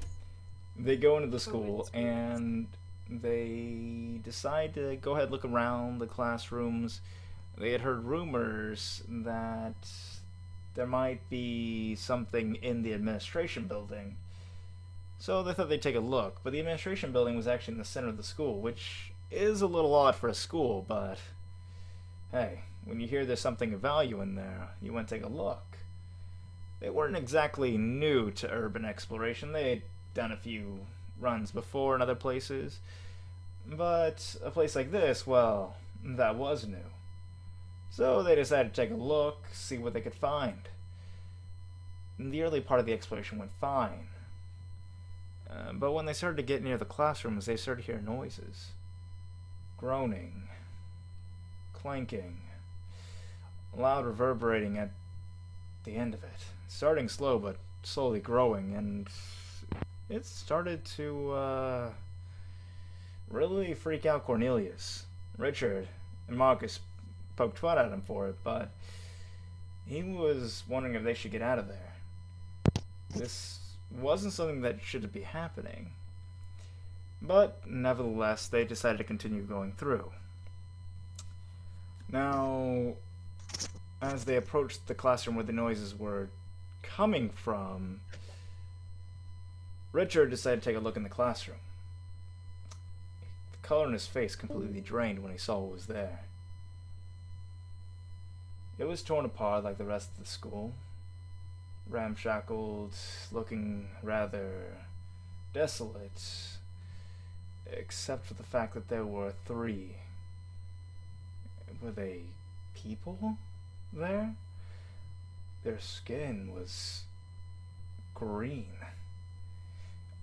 they go into the school and they decide to go ahead and look around the classrooms. They had heard rumors that there might be something in the administration building. So they thought they'd take a look, but the administration building was actually in the center of the school, which is a little odd for a school, but hey, when you hear there's something of value in there, you want to take a look. They weren't exactly new to urban exploration. They had done a few runs before in other places, but a place like this, well, that was new. So they decided to take a look, see what they could find. The early part of the exploration went fine, but when they started to get near the classrooms, they started to hear noises. Groaning, clanking, loud reverberating at the end of it. Starting slow, but slowly growing, and it started to really freak out Cornelius. Richard and Marcus poked fun at him for it, but he was wondering if they should get out of there. This wasn't something that should be happening. But nevertheless, they decided to continue going through. Now, as they approached the classroom where the noises were coming from, Richard decided to take a look in the classroom. The color in his face completely drained when he saw what was there. It was torn apart like the rest of the school. Ramshackled, looking rather desolate, except for the fact that there were 3. Were they people there? Their skin was green,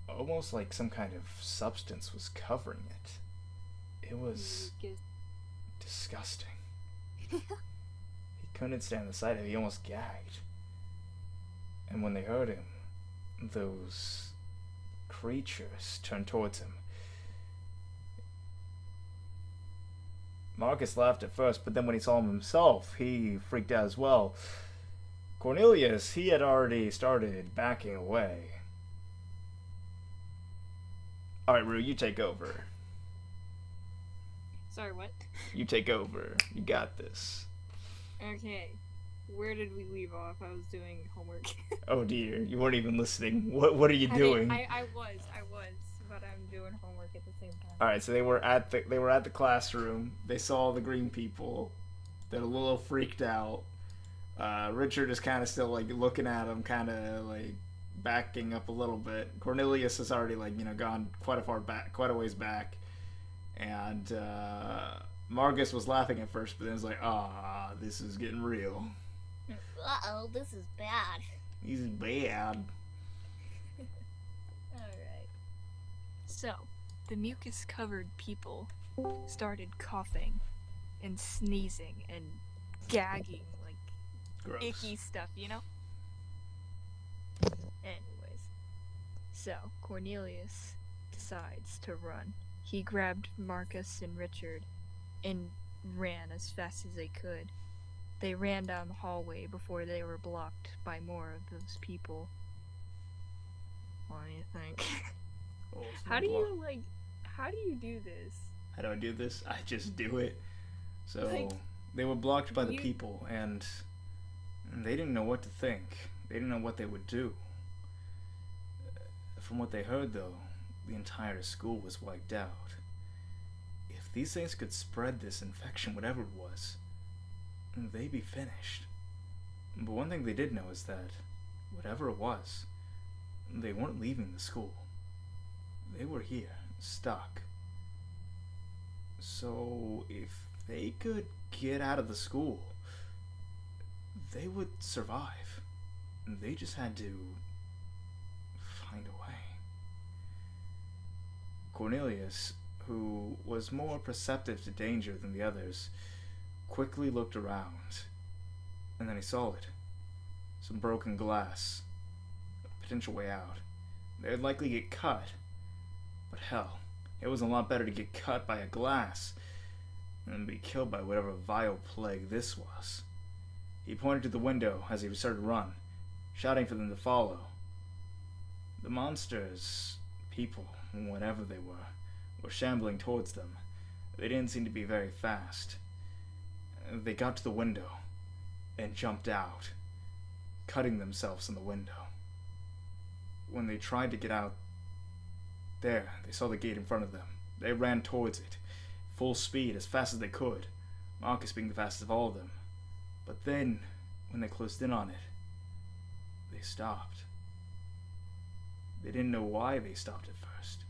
almost like some kind of substance was covering it. It was disgusting. He couldn't stand the sight of it. He almost gagged. And when they heard him, those creatures turned towards him. Marcus laughed at first, but then when he saw him himself, he freaked out as well. Cornelius, he had already started backing away. Alright, Rue, you take over. Sorry, what? You take over. You got this. Okay. Where did we leave off? I was doing homework. Oh dear, you weren't even listening. What are you doing? I was, but I'm doing homework at the same time. All right, so they were at the classroom. They saw the green people. They're a little freaked out. Richard is kind of still like looking at them, kind of like backing up a little bit. Cornelius has already gone quite a ways back, and Marcus was laughing at first, but then it's like, this is getting real. Uh-oh, this is bad. This is bad. Alright. So, the mucus-covered people started coughing and sneezing and gagging, like Gross. icky stuff, you know? Anyways. So, Cornelius decides to run. He grabbed Marcus and Richard and ran as fast as they could. They ran down the hallway before they were blocked by more of those people. What do you think? How do you do this? How do I do this? I just do it. So Like, they were blocked by the you- people, and they didn't know what to think. They didn't know what they would do. From what they heard, though, the entire school was wiped out. If these things could spread this infection, whatever it was, they'd be finished. But one thing they did know is that, whatever it was, they weren't leaving the school. They were here, stuck. So, if they could get out of the school, they would survive. They just had to Cornelius, who was more perceptive to danger than the others, quickly looked around, and then he saw it. Some broken glass. A potential way out. They would likely get cut. But hell, it was a lot better to get cut by a glass than be killed by whatever vile plague this was. He pointed to the window as he started to run, shouting for them to follow. The monsters, people, whatever they were shambling towards them. They didn't seem to be very fast. They got to the window and jumped out, cutting themselves in the window. When they tried to get out there, they saw the gate in front of them. They ran towards it, full speed, as fast as they could, Marcus being the fastest of all of them. But then, when they closed in on it, they stopped. They didn't know why they stopped at first.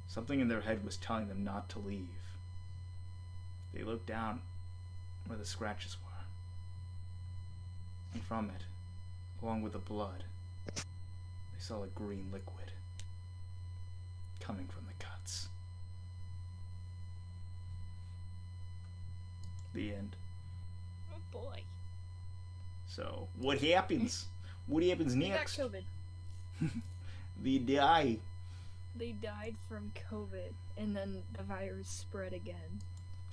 Something in their head was telling them not to leave. They looked down where the scratches were. And from it, along with the blood, they saw a green liquid coming from the cuts. The end. Oh boy. So, what happens? What happens They got next? COVID. They die. They died from COVID, and then the virus spread again.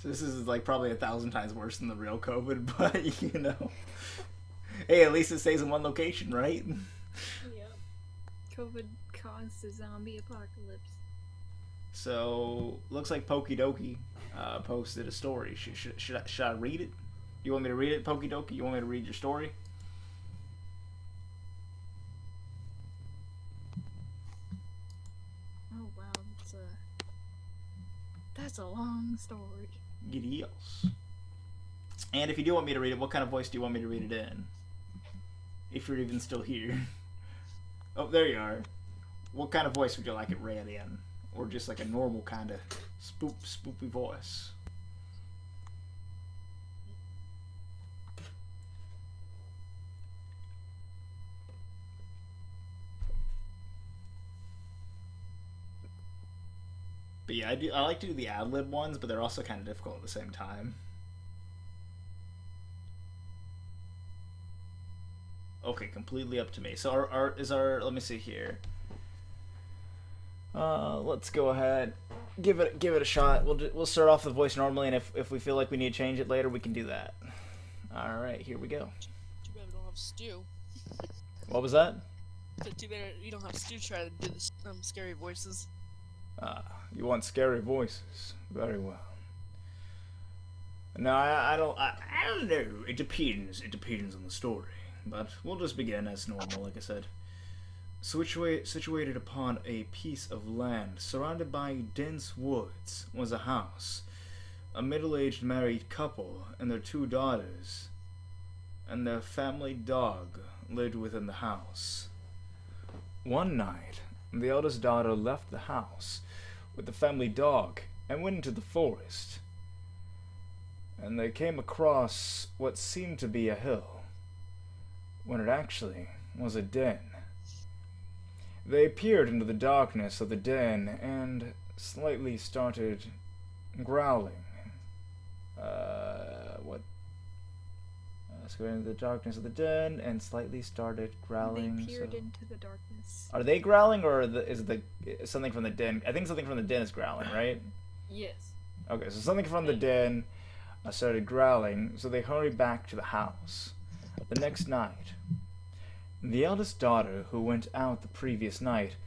So this is like probably 1,000 times worse than the real COVID, but you know. Hey, at least it stays in one location, right? Yep. COVID caused a zombie apocalypse. So, looks like Pokey Dokie posted a story. Should I read it? You want me to read it, Pokey Dokie? You want me to read your story? Oh wow, that's a long story. It is. And if you do want me to read it, what kind of voice do you want me to read it in? If you're even still here. Oh, there you are. What kind of voice would you like it read in? Or just like a normal kind of spoopy voice? But yeah, I like to do the ad-lib ones, but they're also kind of difficult at the same time. Okay, completely up to me. So let me see here. Let's go ahead, give it a shot. We'll start off the voice normally, and if we feel like we need to change it later, we can do that. All right, here we go. Too bad we don't have Stu. What was that? Too bad you don't have Stu try to do the scary voices. You want scary voices? Very well. No, I don't know. It depends. It depends on the story. But we'll just begin as normal, like I said. Situated upon a piece of land surrounded by dense woods was a house. A middle-aged married couple and their 2 daughters and their family dog lived within the house. One night, the eldest daughter left the house with the family dog and went into the forest. And they came across what seemed to be a hill, when it actually was a den. They peered into the darkness of the den and slightly started growling. Squared into the darkness of the den and slightly started growling. They peered into the darkness. Are they growling, or is something from the den? I think something from the den is growling, right? Yes. Okay, so something from the den started growling, so they hurried back to the house. The next night, the eldest daughter, who went out the previous night,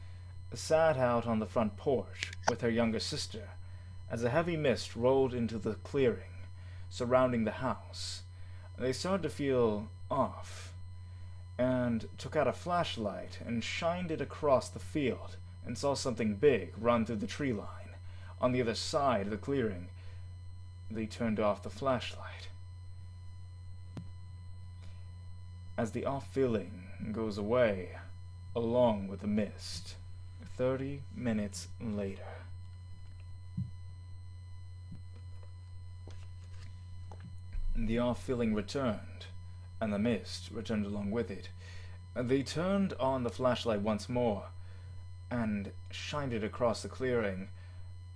sat out on the front porch with her younger sister as a heavy mist rolled into the clearing surrounding the house. They started to feel off and took out a flashlight and shined it across the field and saw something big run through the tree line on the other side of the clearing. They turned off the flashlight. As the off feeling goes away, along with the mist, 30 minutes later. The off feeling returned, and the mist returned along with it. They turned on the flashlight once more, and shined it across the clearing,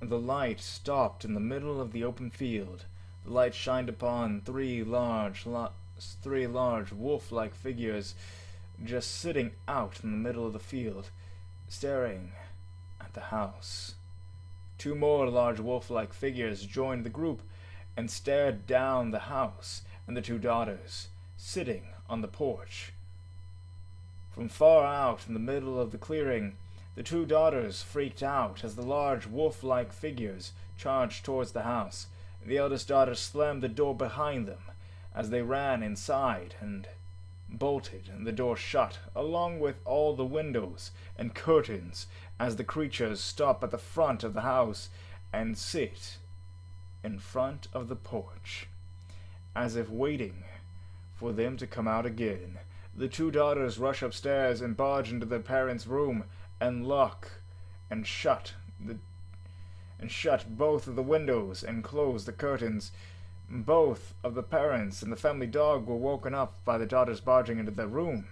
the light stopped in the middle of the open field. The light shined upon three large wolf-like figures just sitting out in the middle of the field, staring at the house. Two more large wolf-like figures joined the group and stared down the house and the two daughters, sitting on the porch. From far out in the middle of the clearing, the two daughters freaked out as the large wolf-like figures charged towards the house. The eldest daughter slammed the door behind them as they ran inside and bolted the door shut, along with all the windows and curtains, as the creatures stop at the front of the house and sit in front of the porch, as if waiting for them to come out again. The two daughters rush upstairs and barge into their parents' room and lock and shut both of the windows and close the curtains. Both of the parents and the family dog were woken up by the daughters barging into their room.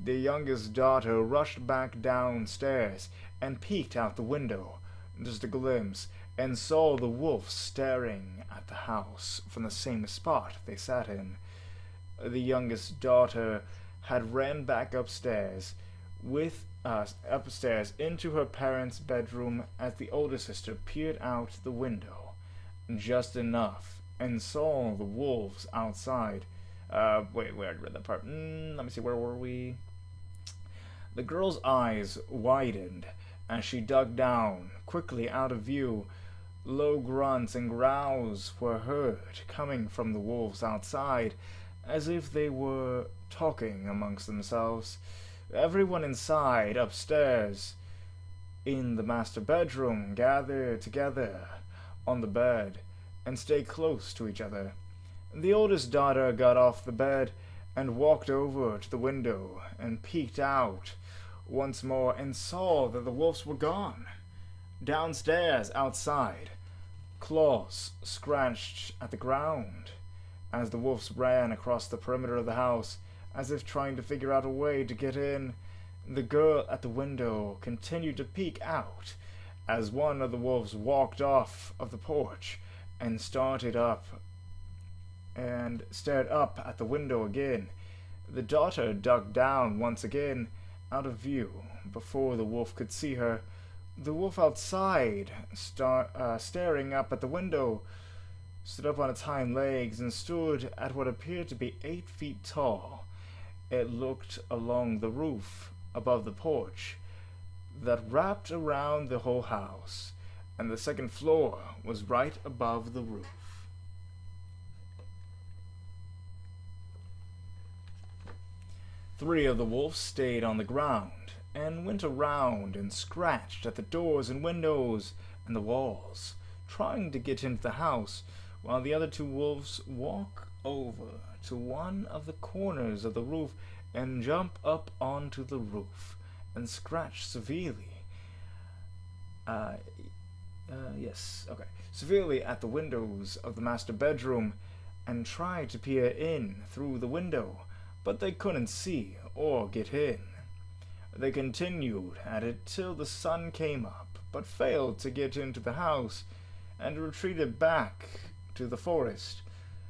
The youngest daughter rushed back downstairs and peeked out the window, just a glimpse, and saw the wolves staring at the house from the same spot they sat in. The youngest daughter had ran back upstairs into her parents' bedroom as the older sister peered out the window just enough and saw the wolves outside. Wait, where I read that part. Let me see, where were we? The girl's eyes widened as she dug down, quickly out of view. Low grunts and growls were heard coming from the wolves outside, as if they were talking amongst themselves. Everyone inside, upstairs, in the master bedroom, gathered together on the bed and stayed close to each other. The oldest daughter got off the bed and walked over to the window and peeked out once more and saw that the wolves were gone. Downstairs, outside, claws scratched at the ground as the wolves ran across the perimeter of the house, as if trying to figure out a way to get in. The girl at the window continued to peek out as one of the wolves walked off of the porch and stared up at the window again. The daughter ducked down once again out of view before the wolf could see her. The wolf outside, staring up at the window, stood up on its hind legs and stood at what appeared to be 8 feet tall. It looked along the roof above the porch that wrapped around the whole house, and the second floor was right above the roof. Three of the wolves stayed on the ground and went around and scratched at the doors and windows and the walls, trying to get into the house, while the other two wolves walked over to one of the corners of the roof and jump up onto the roof and scratch severely. Severely at the windows of the master bedroom and tried to peer in through the window, but they couldn't see or get in. They continued at it till the sun came up, but failed to get into the house and retreated back to the forest,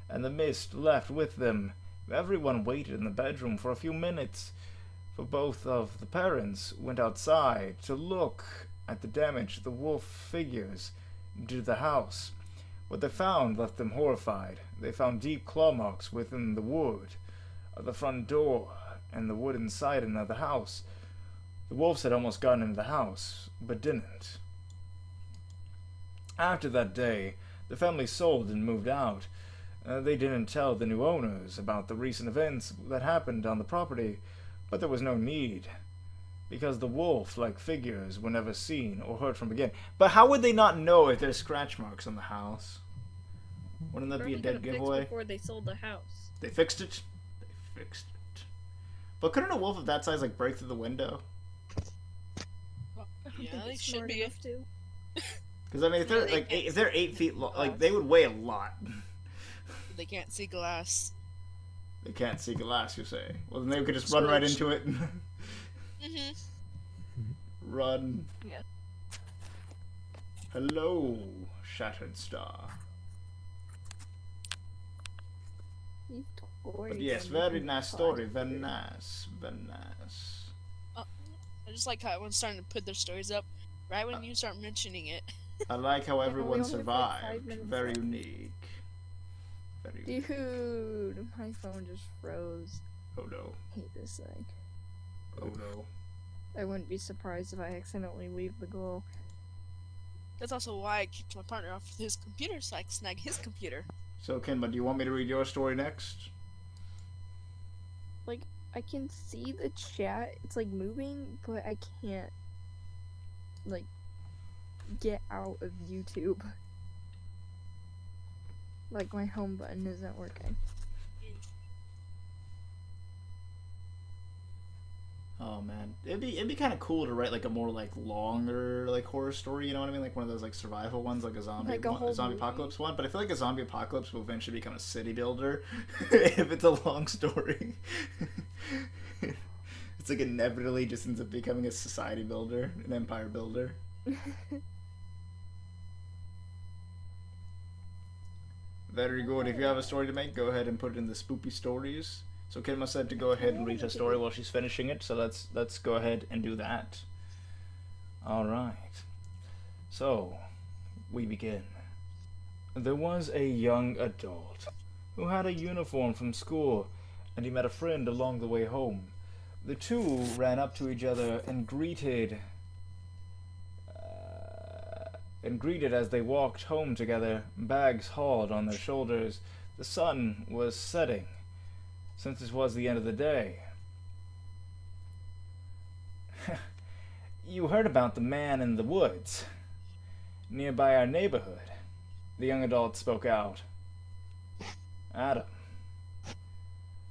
and the mist left with them. Everyone waited in the bedroom for a few minutes, for both of the parents went outside to look at the damage the wolf figures did to the house. What they found left them horrified. They found deep claw marks within the wood of the front door and the wooden siding of the house. The wolves had almost gotten into the house, but didn't. After that day, the family sold and moved out. They didn't tell the new owners about the recent events that happened on the property, but there was no need, because the wolf-like figures were never seen or heard from again. But how would they not know if there's scratch marks on the house? Wouldn't that be a dead giveaway? Before they sold the house. They fixed it? They fixed it. But couldn't a wolf of that size, like, break through the window? Yeah, they should be. Because, I mean, if they're 8 feet long, like, they would weigh a lot. They can't see glass. They can't see glass, you say? Well, then they could just run right into it. Mm-hmm. Run. Yeah. Hello, Shattered Star. These But toys yes, are very making nice me story. hot. Very nice. Very nice. I just like how everyone's starting to put their stories up right when you start mentioning it. I like how we everyone only have, like, 5 survived. minutes Very left. unique. Very unique. Dude, my phone just froze. Oh no. I hate this thing. Oh no. I wouldn't be surprised if I accidentally leave the goal. That's also why I kicked my partner off of his computer so I could snag his computer. So, Kenma, do you want me to read your story next? Like, I can see the chat. It's like moving, but I can't, like, get out of YouTube. Like, my home button isn't working. Oh man, it'd be kind of cool to write like a more like longer like horror story. You know what I mean? Like one of those like survival ones, like a zombie Like a one, whole a zombie movie? apocalypse one. But I feel like a zombie apocalypse will eventually become a city builder if it's a long story. It's like inevitably just ends up becoming a society builder, an empire builder. Very good. If you have a story to make, go ahead and put it in the spoopy stories. So Kenma said to go ahead and read her story while she's finishing it. So let's go ahead and do that. All right. So we begin. There was a young adult who had a uniform from school, and he met a friend along the way home. The two ran up to each other and greeted as they walked home together, bags hauled on their shoulders. The sun was setting, since it was the end of the day. You heard about the man in the woods, nearby our neighborhood. The young adult spoke out. Adam.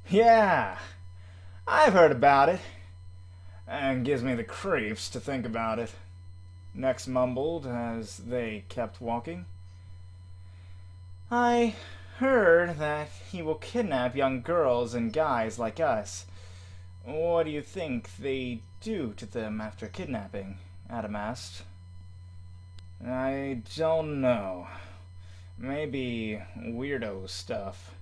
Yeah, I've heard about it. And gives me the creeps to think about it. Next mumbled as they kept walking. I heard that he will kidnap young girls and guys like us. What do you think they do to them after kidnapping? Adam asked. I don't know. Maybe weirdo stuff.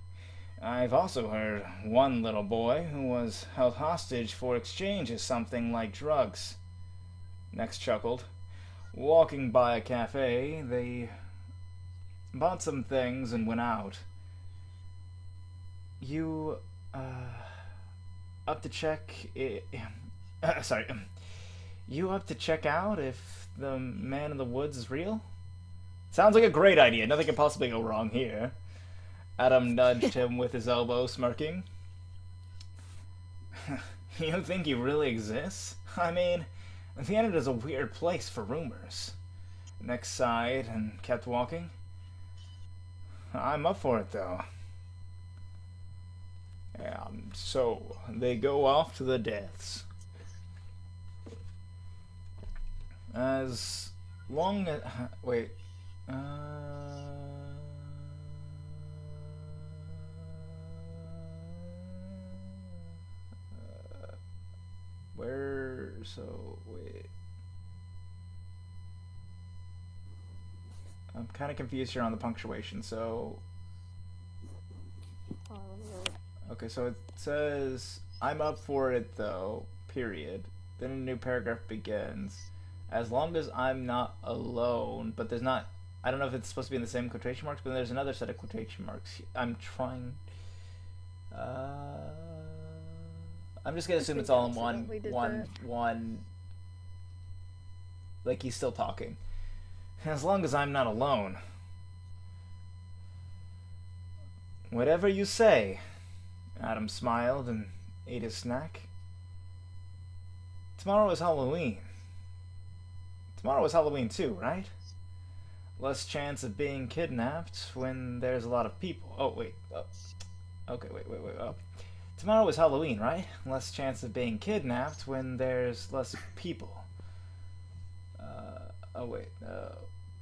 I've also heard one little boy who was held hostage for exchange as something like drugs. Next chuckled. Walking by a cafe, they bought some things and went out. You, up to check you up to check out if the man in the woods is real? Sounds like a great idea. Nothing can possibly go wrong here. Adam nudged him with his elbow, smirking. You think he really exists? I mean, the internet is a weird place for rumors. Nick sighed and kept walking. I'm up for it, though. And so, they go off to the deaths. As long as... Wait. Where... So, wait. I'm kind of confused here on the punctuation, so... Okay, so it says, I'm up for it though, period. Then a new paragraph begins. As long as I'm not alone, but there's not... I don't know if it's supposed to be in the same quotation marks, but there's another set of quotation marks. I'm trying... I'm just gonna assume it's all in one... Like he's still talking. As long as I'm not alone. Whatever you say. Adam smiled and ate his snack. Tomorrow is Halloween. Tomorrow is Halloween too, right? Less chance of being kidnapped when there's a lot of people. Oh, wait. Oh. Okay, wait. Oh. Tomorrow is Halloween, right? Less chance of being kidnapped when there's less people. Oh, wait.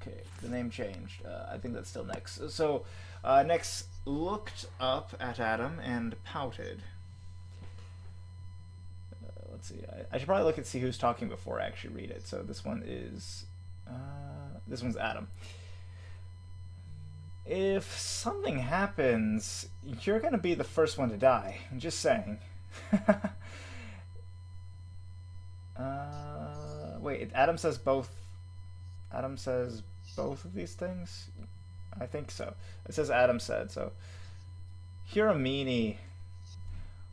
Okay, the name changed. I think that's still Nex. So, Nex looked up at Adam and pouted. Let's see. I should probably look and see who's talking before I actually read it. So this one is This one's Adam. If something happens, you're gonna be the first one to die. I'm just saying. Wait, Adam says both. Adam says both of these things? I think so. It says Adam said, so. You're a meanie.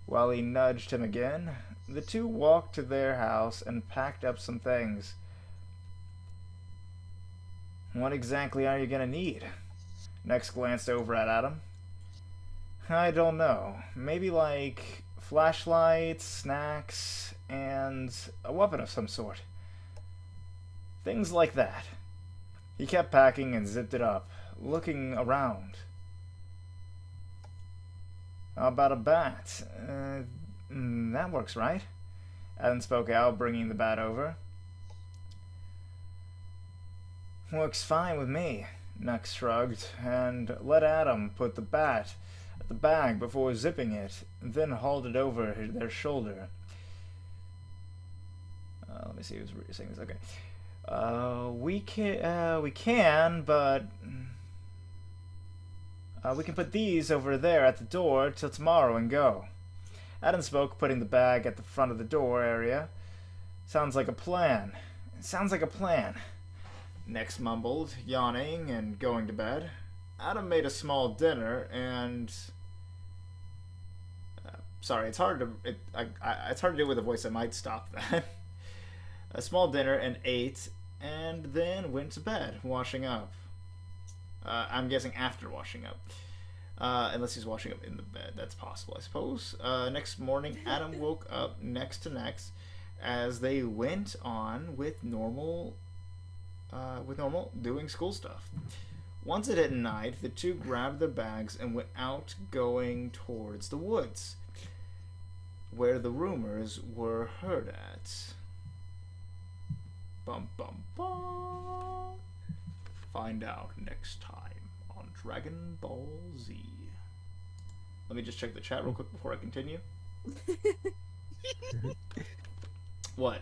While he nudged him again, the two walked to their house and packed up some things. What exactly are you gonna need? Next glanced over at Adam. I don't know. Maybe like flashlights, snacks, and a weapon of some sort. Things like that. He kept packing and zipped it up, looking around. How about a bat? That works, right? Adam spoke out, bringing the bat over. Works fine with me. Nux shrugged and let Adam put the bat at the bag before zipping it, then hauled it over their shoulder. Let me see who's saying this. Okay. We can, but we can put these over there at the door till tomorrow and go. Adam spoke, putting the bag at the front of the door area. Sounds like a plan. Sounds like a plan. Next mumbled, yawning and going to bed. Adam made a small dinner and... sorry, it's hard to do with a voice that might stop that. A small dinner and ate, and then went to bed, washing up. I'm guessing after washing up. Unless he's washing up in the bed. That's possible, I suppose. Next morning, Adam woke up next to Nex as they went on with normal doing school stuff. Once it hit night, the two grabbed their bags and went out, going towards the woods, where the rumors were heard at. Bum bum bum. Find out next time on Dragon Ball Z. Let me just check the chat real quick before I continue. What?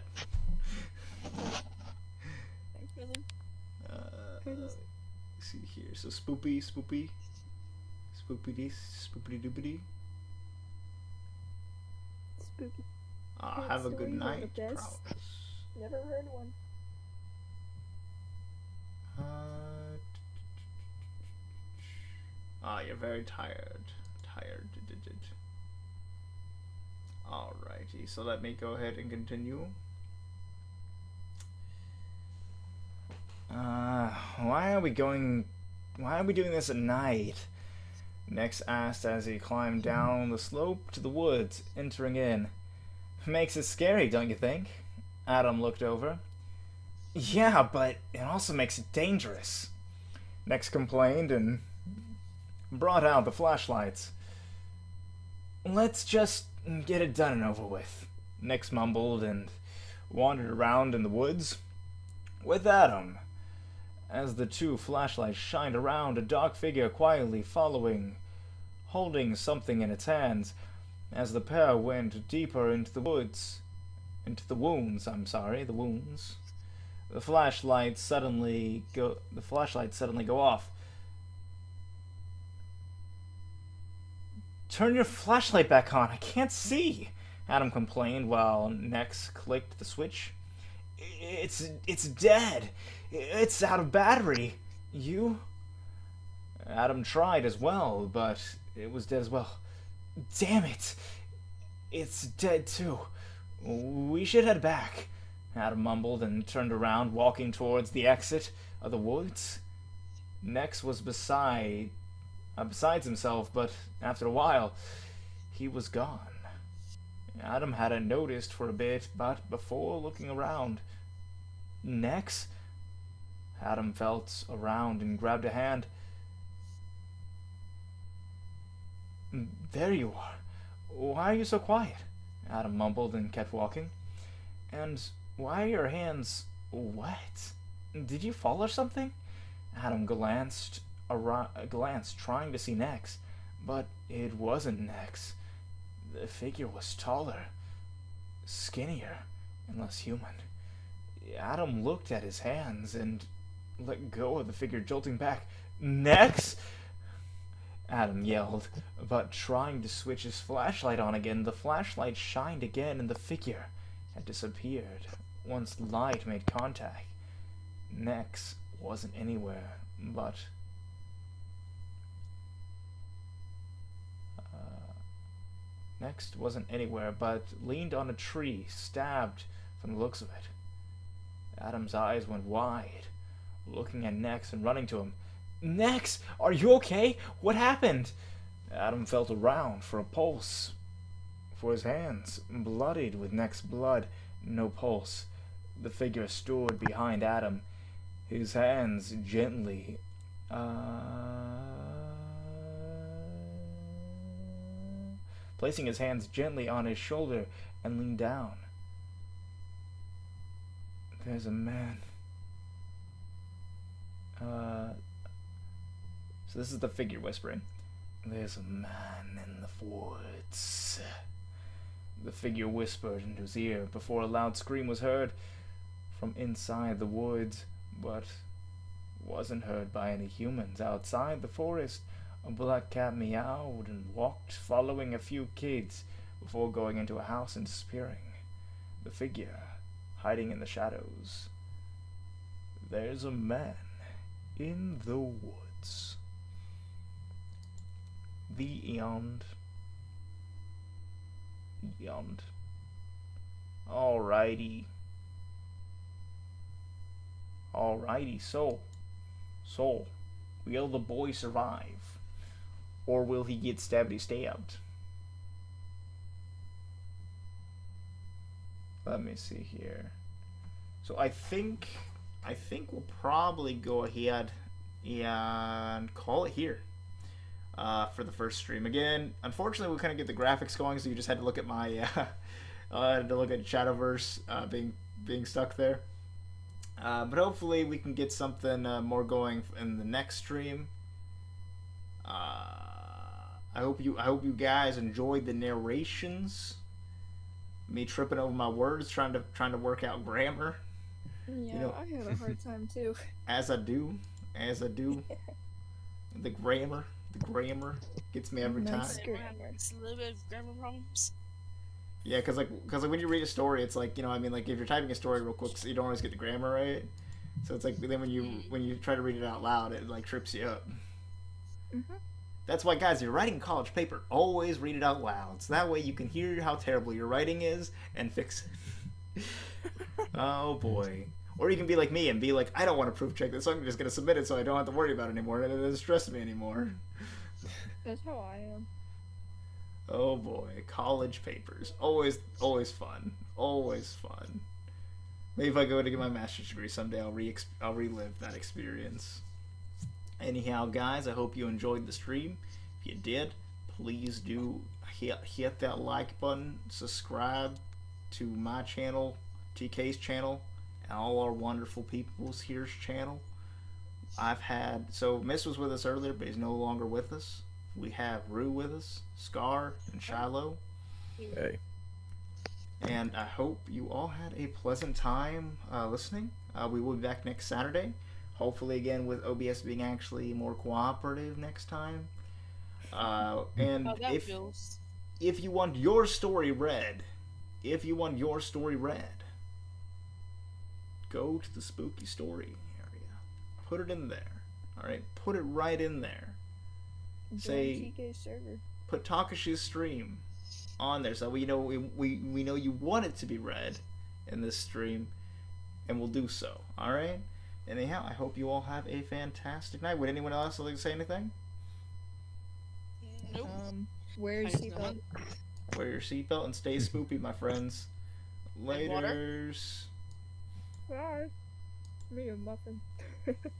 See here. So spoopy doopity. Spooky. Have a good Stories are night. the best. Promise. Never heard one. You're very tired. Alrighty, so let me go ahead and continue. Why are we doing this at night? Nex asked as he climbed down the slope to the woods, entering in. Makes it scary, don't you think? Adam looked over. Yeah, but it also makes it dangerous. Nex complained and brought out the flashlights. Let's just get it done and over with. Nex mumbled and wandered around in the woods with Adam. As the two flashlights shined around, a dark figure quietly following, holding something in its hands, as the pair went deeper into the wounds. The flashlights suddenly go off. Turn your flashlight back on. I can't see. Adam complained while Nex clicked the switch. It's dead. It's out of battery. You? Adam tried as well, but it was dead as well. Damn it. It's dead too. We should head back. Adam mumbled and turned around, walking towards the exit of the woods. Nex was besides himself, but after a while, he was gone. Adam hadn't noticed for a bit, but before looking around, Nex? Adam felt around and grabbed a hand. There you are. Why are you so quiet? Adam mumbled and kept walking. And why are your hands wet? Did you fall or something? Adam glanced, trying to see Nex, but it wasn't Nex. The figure was taller, skinnier, and less human. Adam looked at his hands, and let go of the figure, jolting back. Nex! Adam yelled, but trying to switch his flashlight on again, the flashlight shined again and the figure had disappeared once light made contact. Nex wasn't anywhere, but Next wasn't anywhere, but leaned on a tree, stabbed from the looks of it. Adam's eyes went wide, looking at Nex and running to him. Nex, are you okay? What happened? Adam felt around for a pulse, for his hands, bloodied with Nex's blood, no pulse. The figure stood behind Adam, his hands gently, placing his hands gently on his shoulder and leaned down. There's a man. So this is the figure whispering. There's a man in the woods. The figure whispered into his ear before a loud scream was heard from inside the woods, but wasn't heard by any humans. Outside the forest, a black cat meowed and walked, following a few kids before going into a house and disappearing. The figure hiding in the shadows. There's a man in the woods. The end. Alrighty. So, will the boy survive? Or will he get stabbed? Let me see here. So I think we'll probably go ahead and call it here for the first stream. Again, unfortunately, we couldn't get the graphics going, so you just had to look at my Shadowverse being stuck there. But hopefully, we can get something more going in the next stream. I hope you guys enjoyed the narrations. Me tripping over my words, trying to work out grammar. Yeah, You know- I had a hard time too. As I do. The grammar gets me every time. Nice. It's a little bit of grammar problems. Yeah, because when you read a story, it's like, like if you're typing a story real quick, so you don't always get the grammar right. So it's like then when you try to read it out loud, it like trips you up. Mhm. That's why, guys, if you're writing a college paper, always read it out loud, so that way you can hear how terrible your writing is and fix it. Oh boy. Or you can be like me and be like, I don't want to proof check this, so I'm just gonna submit it so I don't have to worry about it anymore, and it doesn't stress me anymore. That's how I am. Oh boy, college papers. Always fun. Always fun. Maybe if I go to get my master's degree someday, I'll relive that experience. Anyhow, guys, I hope you enjoyed the stream. If you did, please do hit that like button, subscribe to my channel, TK's channel, and all our wonderful people's here's channel. So Miss was with us earlier, but he's no longer with us. We have Rue with us, Scar, and Shiloh. Hey. And I hope you all had a pleasant time listening. We will be back next Saturday. Hopefully, again, with OBS being actually more cooperative next time. And How that if feels. you want your story read, go to the spooky story area. Put it in there. All right, put it right in there. Say, TK server. put Takashi's stream on there, so we know we know you want it to be read in this stream, and we'll do so. All right. Anyhow, I hope you all have a fantastic night. Would anyone else like to say anything? Nope. Wear your I just seatbelt. Wear your seatbelt and stay spoopy, my friends. And water. Laters. Bye. Me a muffin.